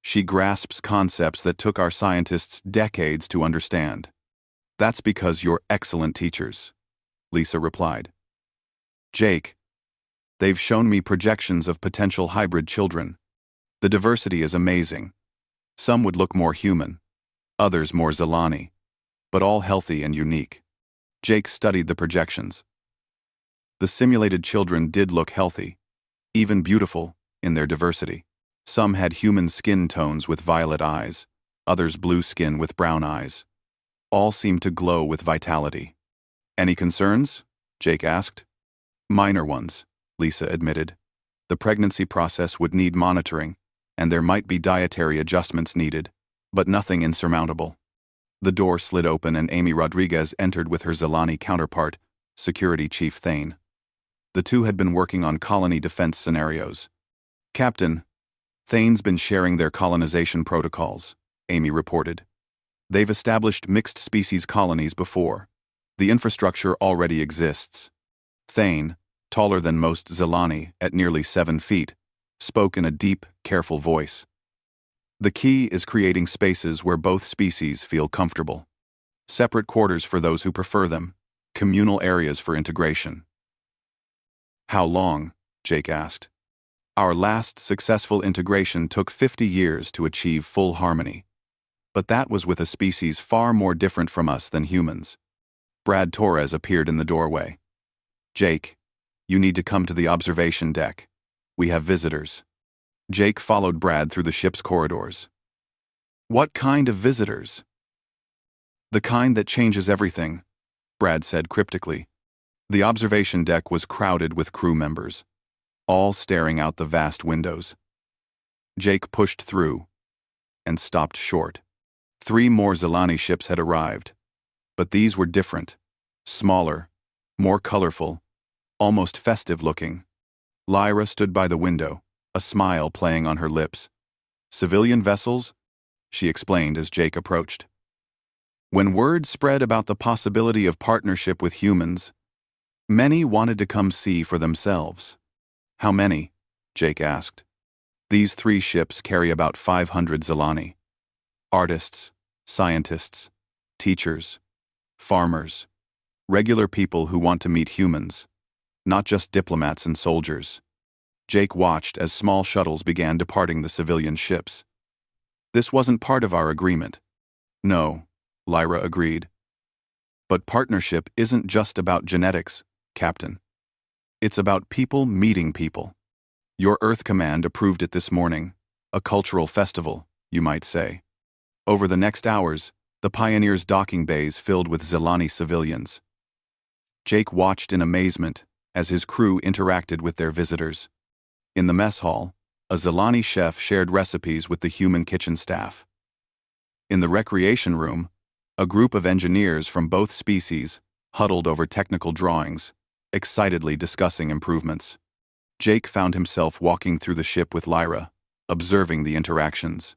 [SPEAKER 1] She grasps concepts that took our scientists decades to understand. That's because you're excellent teachers, Lisa replied. Jake, they've shown me projections of potential hybrid children. The diversity is amazing. Some would look more human, others more Zelani, but all healthy and unique. Jake studied the projections. The simulated children did look healthy, even beautiful, in their diversity. Some had human skin tones with violet eyes, others blue skin with brown eyes. All seemed to glow with vitality. Any concerns? Jake asked. Minor ones, Lisa admitted. The pregnancy process would need monitoring, and there might be dietary adjustments needed, but nothing insurmountable. The door slid open and Amy Rodriguez entered with her Zelani counterpart, Security Chief Thane. The two had been working on colony defense scenarios. "Captain, Thane's been sharing their colonization protocols," Amy reported. "They've established mixed-species colonies before. The infrastructure already exists." Thane, taller than most Zelani at nearly 7 feet, spoke in a deep, careful voice. "The key is creating spaces where both species feel comfortable. Separate quarters for those who prefer them, communal areas for integration." "How long?" Jake asked. "Our last successful integration took 50 years to achieve full harmony. But that was with a species far more different from us than humans." Brad Torres appeared in the doorway. "Jake, you need to come to the observation deck. We have visitors." Jake followed Brad through the ship's corridors. "What kind of visitors?" "The kind that changes everything," Brad said cryptically. The observation deck was crowded with crew members, all staring out the vast windows. Jake pushed through and stopped short. 3 more Zelani ships had arrived, but these were different, smaller, more colorful, almost festive-looking. Lyra stood by the window, a smile playing on her lips. "Civilian vessels?" she explained as Jake approached. When word spread about the possibility of partnership with humans, many wanted to come see for themselves. "How many?" Jake asked. "These 3 ships carry about 500 Zelani. Artists, scientists, teachers, farmers, regular people who want to meet humans, not just diplomats and soldiers." Jake watched as small shuttles began departing the civilian ships. "This wasn't part of our agreement." "No," Lyra agreed. "But partnership isn't just about genetics, Captain. It's about people meeting people. Your Earth Command approved it this morning, a cultural festival, you might say. Over the next hours, the Pioneers' docking bays filled with Zelani civilians." Jake watched in amazement as his crew interacted with their visitors. In the mess hall, a Zelani chef shared recipes with the human kitchen staff. In the recreation room, a group of engineers from both species huddled over technical drawings, excitedly discussing improvements. Jake found himself walking through the ship with Lyra, observing the interactions.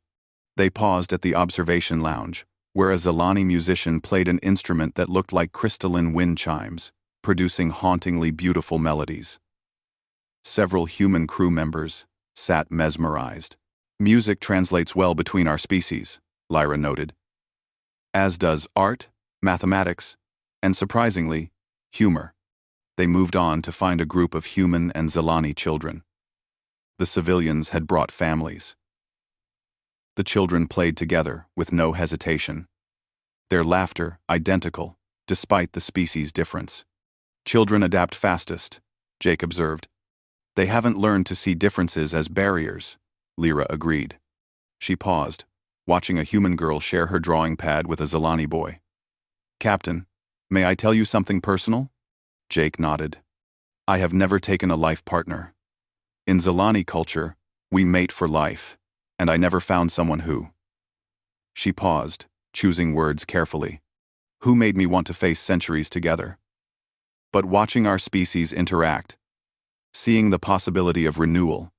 [SPEAKER 1] They paused at the observation lounge, where a Zelani musician played an instrument that looked like crystalline wind chimes, producing hauntingly beautiful melodies. Several human crew members sat mesmerized. "Music translates well between our species," Lyra noted. "As does art, mathematics, and surprisingly, humor." They moved on to find a group of human and Zelani children. The civilians had brought families. The children played together with no hesitation. Their laughter identical, despite the species difference. "Children adapt fastest," Jake observed. "They haven't learned to see differences as barriers," Lyra agreed. She paused, watching a human girl share her drawing pad with a Zelani boy. "Captain, may I tell you something personal?" Jake nodded. "I have never taken a life partner. In Zelani culture, we mate for life, and I never found someone who—" She paused, choosing words carefully. "Who made me want to face centuries together. But watching our species interact, seeing the possibility of renewal,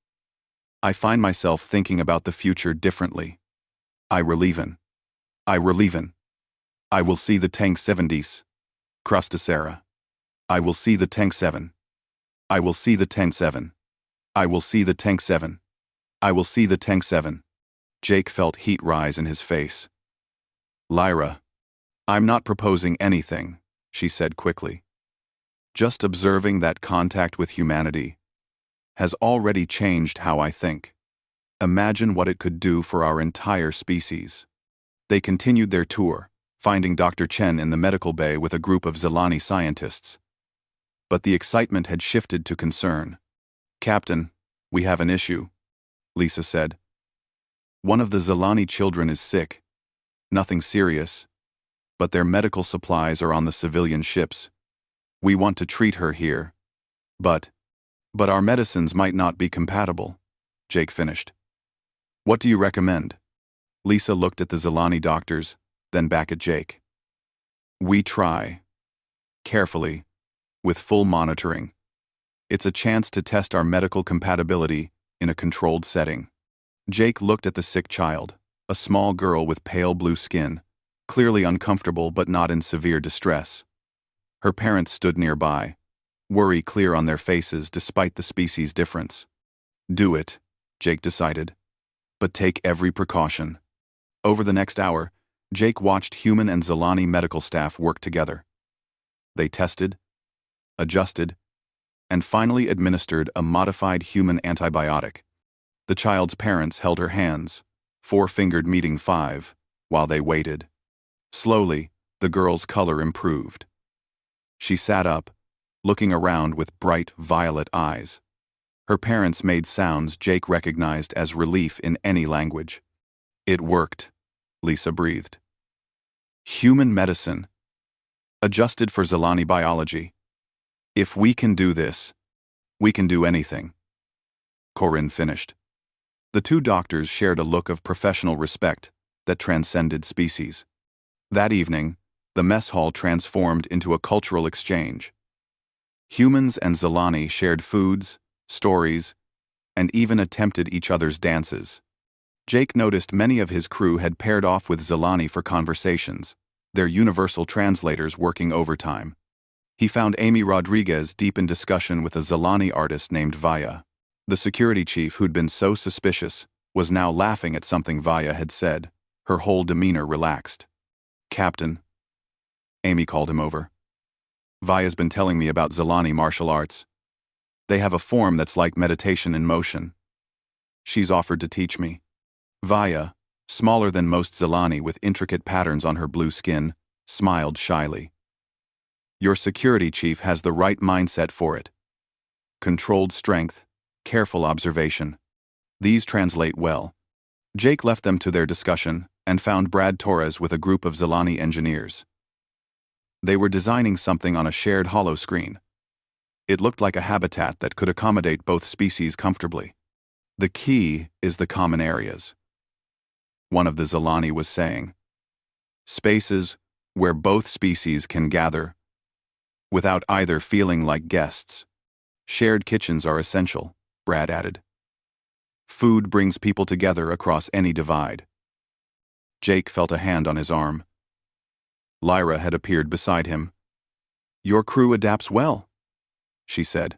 [SPEAKER 1] I find myself thinking about the future differently. I relieven. I will see the Tank 70s. Crustacera. I will see the Tank 7. I will see the Tank 7. I will see the Tank 7. I will see the Tank 7. Jake felt heat rise in his face. "Lyra, I'm not proposing anything," she said quickly. "Just observing that contact with humanity has already changed how I think. Imagine what it could do for our entire species." They continued their tour, finding Dr. Chen in the medical bay with a group of Zelani scientists. But the excitement had shifted to concern. "Captain, we have an issue," Lisa said. "One of the Zelani children is sick. Nothing serious, but their medical supplies are on the civilian ships. We want to treat her here. But our medicines might not be compatible," Jake finished. "What do you recommend?" Lisa looked at the Zelani doctors, then back at Jake. "We try. Carefully. With full monitoring. It's a chance to test our medical compatibility in a controlled setting. Jake looked at the sick child, a small girl with pale blue skin, clearly uncomfortable but not in severe distress. Her parents stood nearby, worry clear on their faces despite the species difference. Do it, Jake decided. But take every precaution. Over the next hour, Jake watched human and Zilani medical staff work together. They tested, adjusted, and finally administered a modified human antibiotic. The child's parents held her hands, four-fingered meeting 5, while they waited. Slowly, the girl's color improved. She sat up, looking around with bright violet eyes. Her parents made sounds Jake recognized as relief in any language. It worked, Lisa breathed. Human medicine. Adjusted for Zilani biology. If we can do this, we can do anything. Corinne finished. The two doctors shared a look of professional respect that transcended species. That evening, the mess hall transformed into a cultural exchange. Humans and Zilani shared foods, stories, and even attempted each other's dances. Jake noticed many of his crew had paired off with Zilani for conversations, their universal translators working overtime. He found Amy Rodriguez deep in discussion with a Zilani artist named Vaya. The security chief who'd been so suspicious was now laughing at something Vaya had said, her whole demeanor relaxed. Captain. Amy called him over. Vaya's been telling me about Zilani martial arts. They have a form that's like meditation in motion. She's offered to teach me. Vaya, smaller than most Zilani with intricate patterns on her blue skin, smiled shyly. Your security chief has the right mindset for it. Controlled strength, careful observation. These translate well. Jake left them to their discussion and found Brad Torres with a group of Zilani engineers. They were designing something on a shared holoscreen. It looked like a habitat that could accommodate both species comfortably. The key is the common areas. One of the Zilani was saying. Spaces where both species can gather without either feeling like guests. Shared kitchens are essential, Brad added. Food brings people together across any divide. Jake felt a hand on his arm. Lyra had appeared beside him. Your crew adapts well, she said.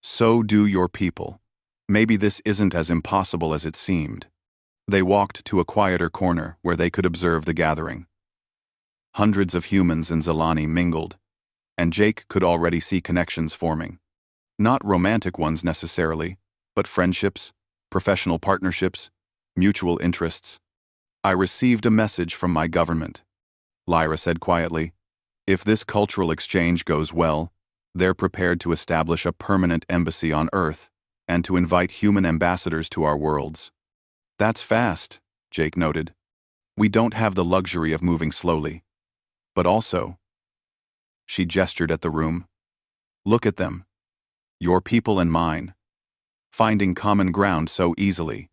[SPEAKER 1] So do your people. Maybe this isn't as impossible as it seemed. They walked to a quieter corner where they could observe the gathering. Hundreds of humans and Zilani mingled, and Jake could already see connections forming. Not romantic ones necessarily, but friendships, professional partnerships, mutual interests. I received a message from my government, Lyra said quietly. If this cultural exchange goes well, they're prepared to establish a permanent embassy on Earth and to invite human ambassadors to our worlds. That's fast, Jake noted. We don't have the luxury of moving slowly. But also, she gestured at the room. Look at them. Your people and mine. Finding common ground so easily.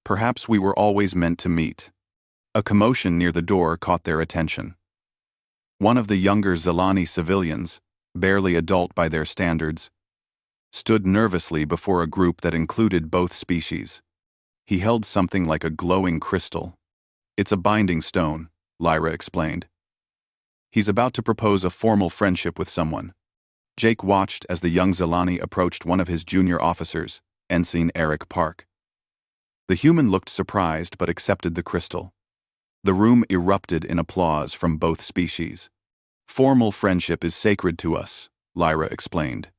[SPEAKER 1] Perhaps we were always meant to meet. A commotion near the door caught their attention. One of the younger Zilani civilians, barely adult by their standards, stood nervously before a group that included both species. He held something like a glowing crystal. It's a binding stone, Lyra explained. He's about to propose a formal friendship with someone. Jake watched as the young Zilani approached one of his junior officers, Ensign Eric Park. The human looked surprised but accepted the crystal. The room erupted in applause from both species. Formal friendship is sacred to us, Lyra explained.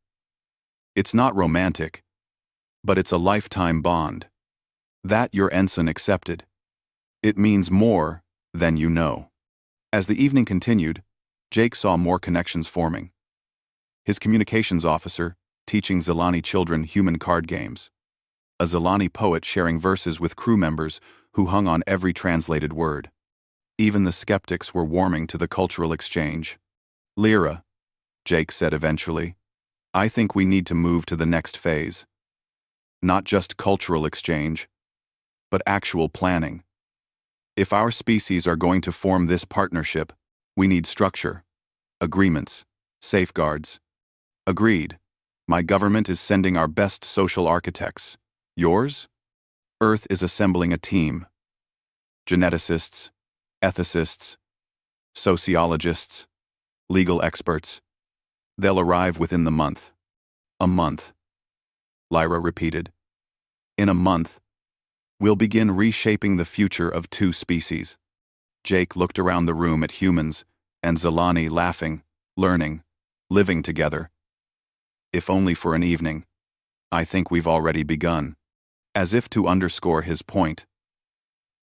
[SPEAKER 1] It's not romantic, but it's a lifetime bond. That your ensign accepted. It means more than you know. As the evening continued, Jake saw more connections forming. His communications officer, teaching Zilani children human card games. A Zilani poet sharing verses with crew members who hung on every translated word. Even the skeptics were warming to the cultural exchange. Lyra, Jake said eventually, I think we need to move to the next phase. Not just cultural exchange, but actual planning. If our species are going to form this partnership, we need structure, agreements, safeguards. Agreed, My government is sending our best social architects. Yours? Earth is assembling a team. Geneticists, ethicists, sociologists, legal experts. They'll arrive within the month. A month. Lyra repeated. In a month, we'll begin reshaping the future of two species. Jake looked around the room at humans and Zelani laughing, learning, living together. If only for an evening. I think we've already begun. As if to underscore his point,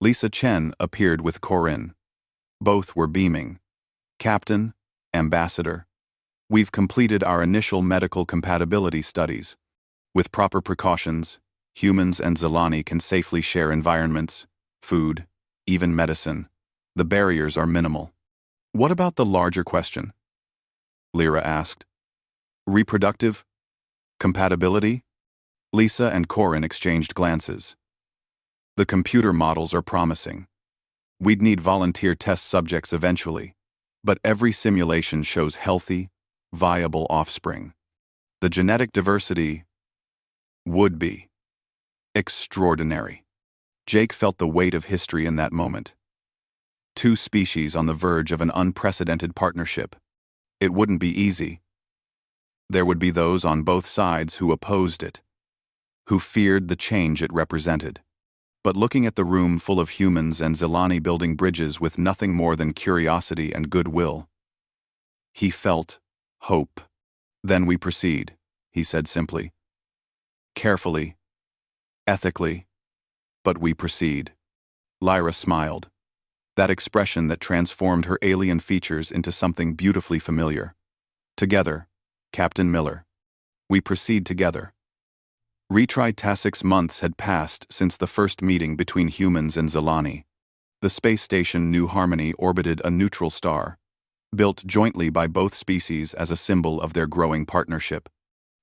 [SPEAKER 1] Lisa Chen appeared with Corinne. Both were beaming. Captain, Ambassador, we've completed our initial medical compatibility studies. With proper precautions, humans and Zelani can safely share environments, food, even medicine. The barriers are minimal. What about the larger question? Lyra asked. Reproductive? Compatibility? Lisa and Corinne exchanged glances. The computer models are promising. We'd need volunteer test subjects eventually, but every simulation shows healthy, viable offspring. The genetic diversity would be extraordinary. Jake felt the weight of history in that moment. Two species on the verge of an unprecedented partnership. It wouldn't be easy. There would be those on both sides who opposed it, who feared the change it represented. But looking at the room full of humans and Zelani building bridges with nothing more than curiosity and goodwill, he felt hope. Then we proceed, he said simply. Carefully, ethically, but we proceed. Lyra smiled. That expression that transformed her alien features into something beautifully familiar. Together, Captain Miller. We proceed together. Retried 6 months had passed since the first meeting between humans and Zelani. The space station New Harmony orbited a neutral star, built jointly by both species as a symbol of their growing partnership.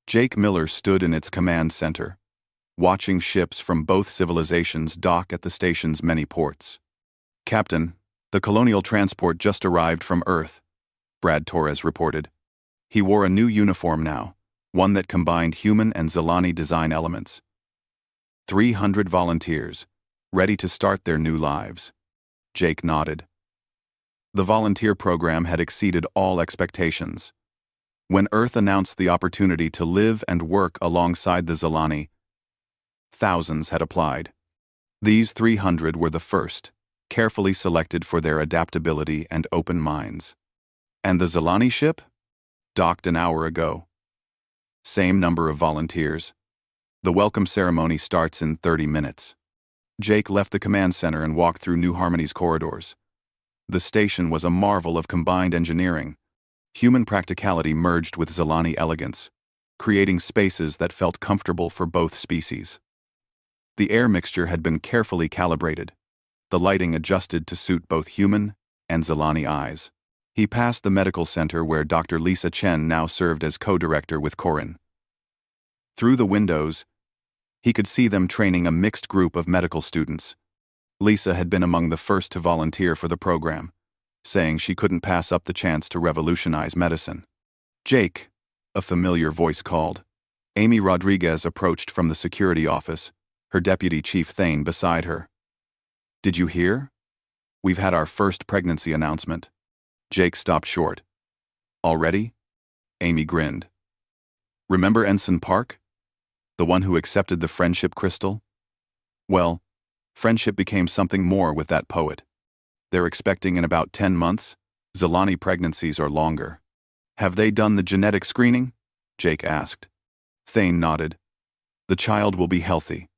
[SPEAKER 1] Jake Miller stood in its command center, watching ships from both civilizations dock at the station's many ports. Captain, the colonial transport just arrived from Earth, Brad Torres reported. He wore a new uniform now, one that combined human and Zelani design elements. 300 volunteers, ready to start their new lives. Jake nodded. The volunteer program had exceeded all expectations. When Earth announced the opportunity to live and work alongside the Zelani, thousands had applied. These 300 were the first, carefully selected for their adaptability and open minds. And the Zelani ship? Docked an hour ago. Same number of volunteers. The welcome ceremony starts in 30 minutes. Jake left the command center and walked through New Harmony's corridors. The station was a marvel of combined engineering. Human practicality merged with Zelani elegance, creating spaces that felt comfortable for both species. The air mixture had been carefully calibrated, the lighting adjusted to suit both human and Zelani eyes. He passed the medical center where Dr. Lisa Chen now served as co-director with Corinne. Through the windows, he could see them training a mixed group of medical students. Lisa had been among the first to volunteer for the program, saying she couldn't pass up the chance to revolutionize medicine. Jake, a familiar voice called. Amy Rodriguez approached from the security office, her deputy chief Thane beside her. Did you hear? We've had our first pregnancy announcement. Jake stopped short. Already? Amy grinned. Remember Ensign Park? The one who accepted the friendship crystal? Well, friendship became something more with that poet. They're expecting in about 10 months. Zelani pregnancies are longer. Have they done the genetic screening? Jake asked. Thane nodded. The child will be healthy.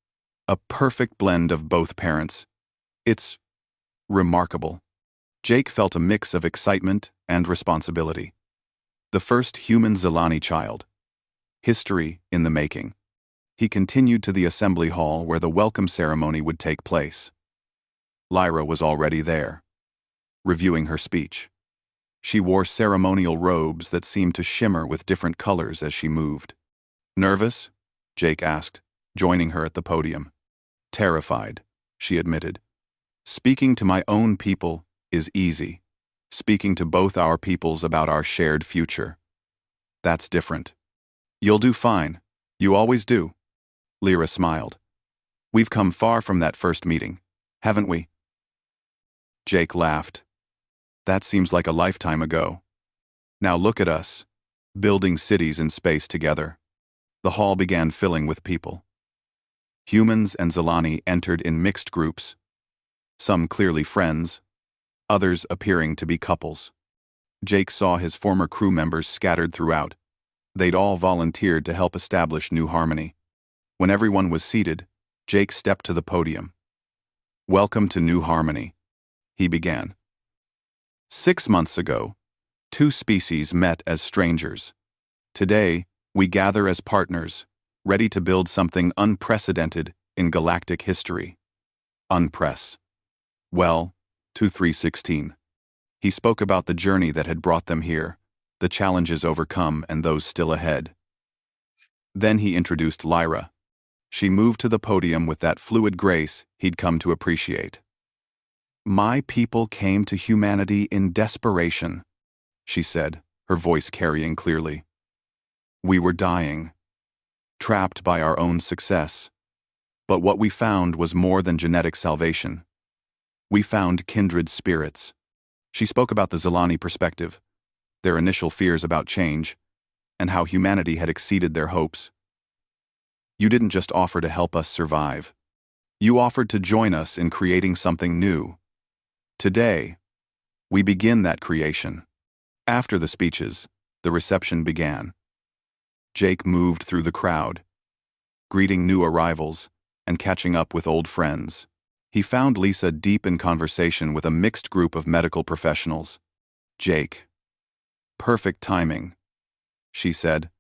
[SPEAKER 1] A perfect blend of both parents. It's remarkable. Jake felt a mix of excitement and responsibility. The first human Zelani child. History in the making. He continued to the assembly hall where the welcome ceremony would take place. Lyra was already there, reviewing her speech. She wore ceremonial robes that seemed to shimmer with different colors as she moved. Nervous? Jake asked, joining her at the podium. Terrified, she admitted. Speaking to my own people is easy. Speaking to both our peoples about our shared future. That's different. You'll do fine. You always do. Lyra smiled. We've come far from that first meeting, haven't we? Jake laughed. That seems like a lifetime ago. Now look at us, building cities in space together. The hall began filling with people. Humans and Zelani entered in mixed groups, some clearly friends, others appearing to be couples. Jake saw his former crew members scattered throughout. They'd all volunteered to help establish new harmony. When everyone was seated, Jake stepped to the podium. Welcome to New Harmony, he began. 6 months ago, 2 species met as strangers. Today, we gather as partners, ready to build something unprecedented in galactic history. Unpress. Well, 2316. He spoke about the journey that had brought them here, the challenges overcome and those still ahead. Then he introduced Lyra. She moved to the podium with that fluid grace he'd come to appreciate. My people came to humanity in desperation, she said, her voice carrying clearly. We were dying, trapped by our own success. But what we found was more than genetic salvation. We found kindred spirits. She spoke about the Zelani perspective, their initial fears about change, and how humanity had exceeded their hopes. You didn't just offer to help us survive. You offered to join us in creating something new. Today, we begin that creation. After the speeches, the reception began. Jake moved through the crowd, greeting new arrivals and catching up with old friends. He found Lisa deep in conversation with a mixed group of medical professionals. Jake. Perfect timing, she said.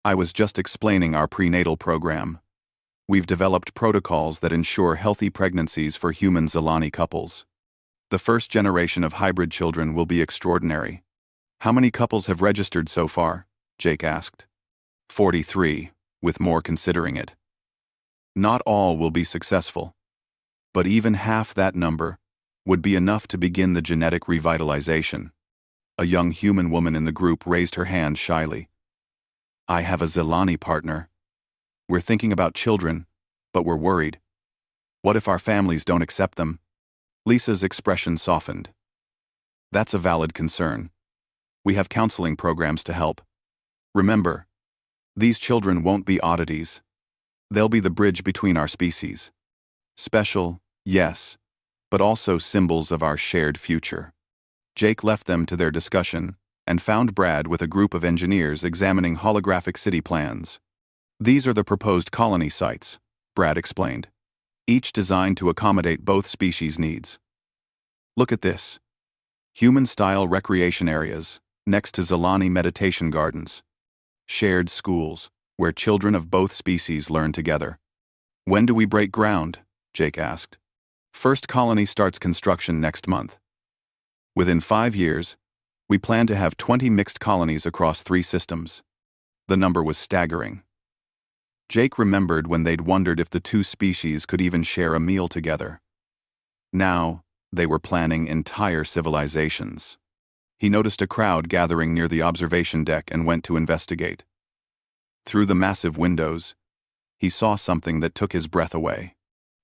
[SPEAKER 1] I was just explaining our prenatal program. We've developed protocols that ensure healthy pregnancies for human Zelani couples. The first generation of hybrid children will be extraordinary. How many couples have registered so far? Jake asked. 43, with more considering it. Not all will be successful, but even half that number would be enough to begin the genetic revitalization. A young human woman in the group raised her hand shyly. I have a Zelani partner. We're thinking about children, but we're worried. What if our families don't accept them? Lisa's expression softened. That's a valid concern. We have counseling programs to help. Remember, these children won't be oddities. They'll be the bridge between our species. Special, yes, but also symbols of our shared future. Jake left them to their discussion and found Brad with a group of engineers examining holographic city plans. These are the proposed colony sites, Brad explained, each designed to accommodate both species' needs. Look at this. Human-style recreation areas next to Zelani meditation gardens. Shared schools where children of both species learn together. When do we break ground? Jake asked. First colony starts construction next month. Within 5 years, we plan to have 20 mixed colonies across 3 systems. The number was staggering. Jake remembered when they'd wondered if the 2 species could even share a meal together. Now, they were planning entire civilizations. He noticed a crowd gathering near the observation deck and went to investigate. Through the massive windows, he saw something that took his breath away.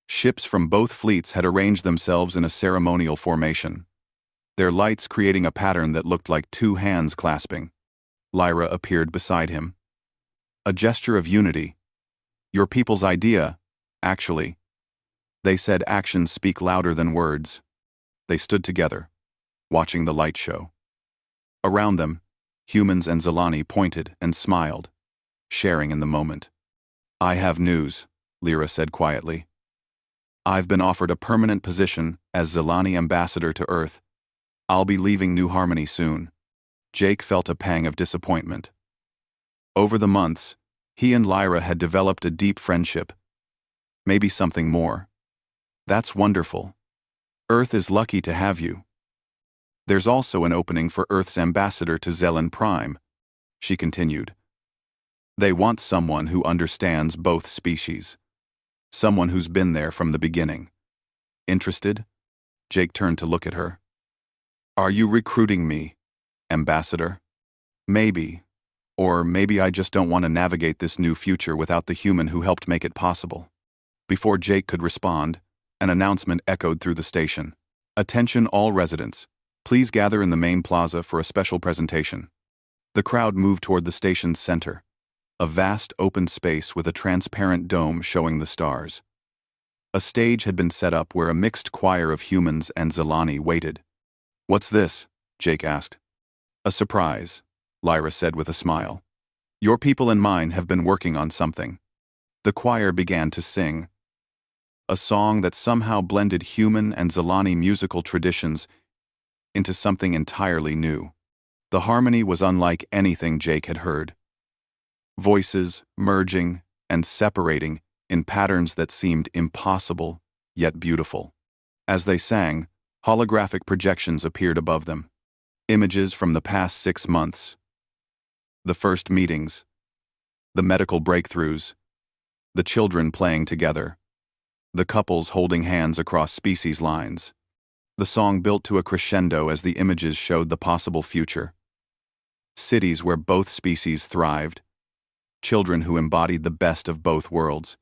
[SPEAKER 1] Ships from both fleets had arranged themselves in a ceremonial formation, their lights creating a pattern that looked like 2 hands clasping. Lyra appeared beside him. A gesture of unity. Your people's idea, actually. They said actions speak louder than words. They stood together, watching the light show. Around them, humans and Zelani pointed and smiled, sharing in the moment. I have news, Lyra said quietly. I've been offered a permanent position as Zelani ambassador to Earth. I'll be leaving New Harmony soon. Jake felt a pang of disappointment. Over the months, he and Lyra had developed a deep friendship. Maybe something more. That's wonderful. Earth is lucky to have you. There's also an opening for Earth's ambassador to Zelen Prime, she continued. They want someone who understands both species. Someone who's been there from the beginning. Interested? Jake turned to look at her. Are you recruiting me, Ambassador? Maybe, Or maybe I just don't want to navigate this new future without the human who helped make it possible. Before Jake could respond, an announcement echoed through the station. Attention all residents. Please gather in the main plaza for a special presentation. The crowd moved toward the station's center, a vast open space with a transparent dome showing the stars. A stage had been set up where a mixed choir of humans and Zilani waited. What's this? Jake asked. A surprise, Lyra said with a smile. Your people and mine have been working on something. The choir began to sing. A song that somehow blended human and Zilani musical traditions into something entirely new. The harmony was unlike anything Jake had heard. Voices merging and separating in patterns that seemed impossible, yet beautiful. As they sang, holographic projections appeared above them. Images from the past 6 months. The first meetings. The medical breakthroughs. The children playing together. The couples holding hands across species lines. The song built to a crescendo as the images showed the possible future. Cities where both species thrived. Children who embodied the best of both worlds.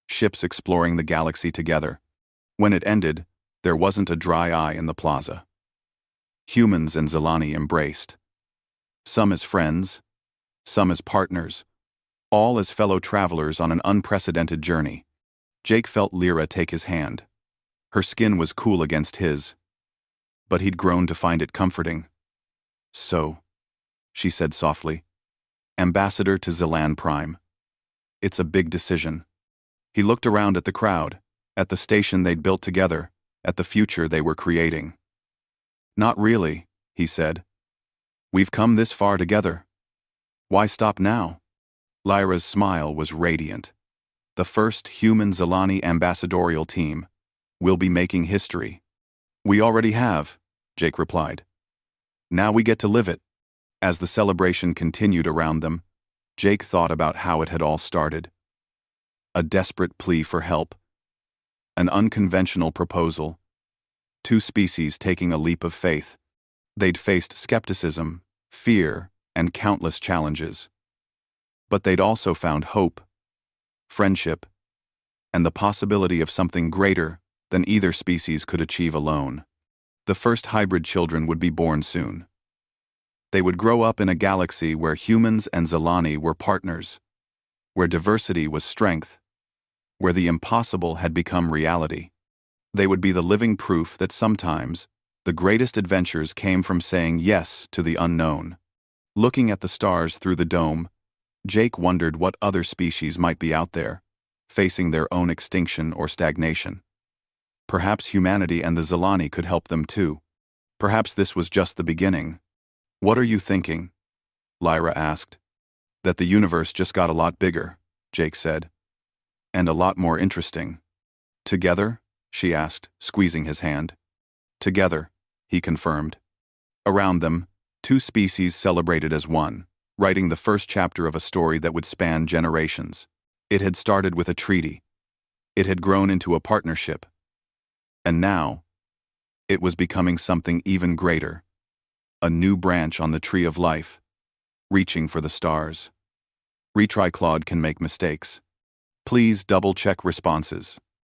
[SPEAKER 1] Ships exploring the galaxy together. When it ended, there wasn't a dry eye in the plaza. Humans and Zilani embraced. Some as friends, some as partners, all as fellow travelers on an unprecedented journey. Jake felt Lyra take his hand. Her skin was cool against his, but he'd grown to find it comforting. So, she said softly, Ambassador to Zilan Prime. It's a big decision. He looked around at the crowd, at the station they'd built together, at the future they were creating. Not really, he said. We've come this far together. Why stop now? Lyra's smile was radiant. The first human Zilani ambassadorial team. We'll be making history. We already have, Jake replied. Now we get to live it. As the celebration continued around them, Jake thought about how it had all started. A desperate plea for help. An unconventional proposal. 2 species taking a leap of faith. They'd faced skepticism, fear, and countless challenges. But they'd also found hope, friendship, and the possibility of something greater than either species could achieve alone. The first hybrid children would be born soon. They would grow up in a galaxy where humans and Zilani were partners, where diversity was strength, where the impossible had become reality. They would be the living proof that sometimes the greatest adventures came from saying yes to the unknown. Looking at the stars through the dome, Jake wondered what other species might be out there, facing their own extinction or stagnation. Perhaps humanity and the Zilani could help them too. Perhaps this was just the beginning. What are you thinking? Lyra asked. That the universe just got a lot bigger, Jake said. And a lot more interesting. Together? She asked, squeezing his hand. Together, he confirmed. Around them, 2 species celebrated as one, writing the first chapter of a story that would span generations. It had started with a treaty. It had grown into a partnership. And now, it was becoming something even greater. A new branch on the tree of life, reaching for the stars. Retry Claude can make mistakes. Please double-check responses.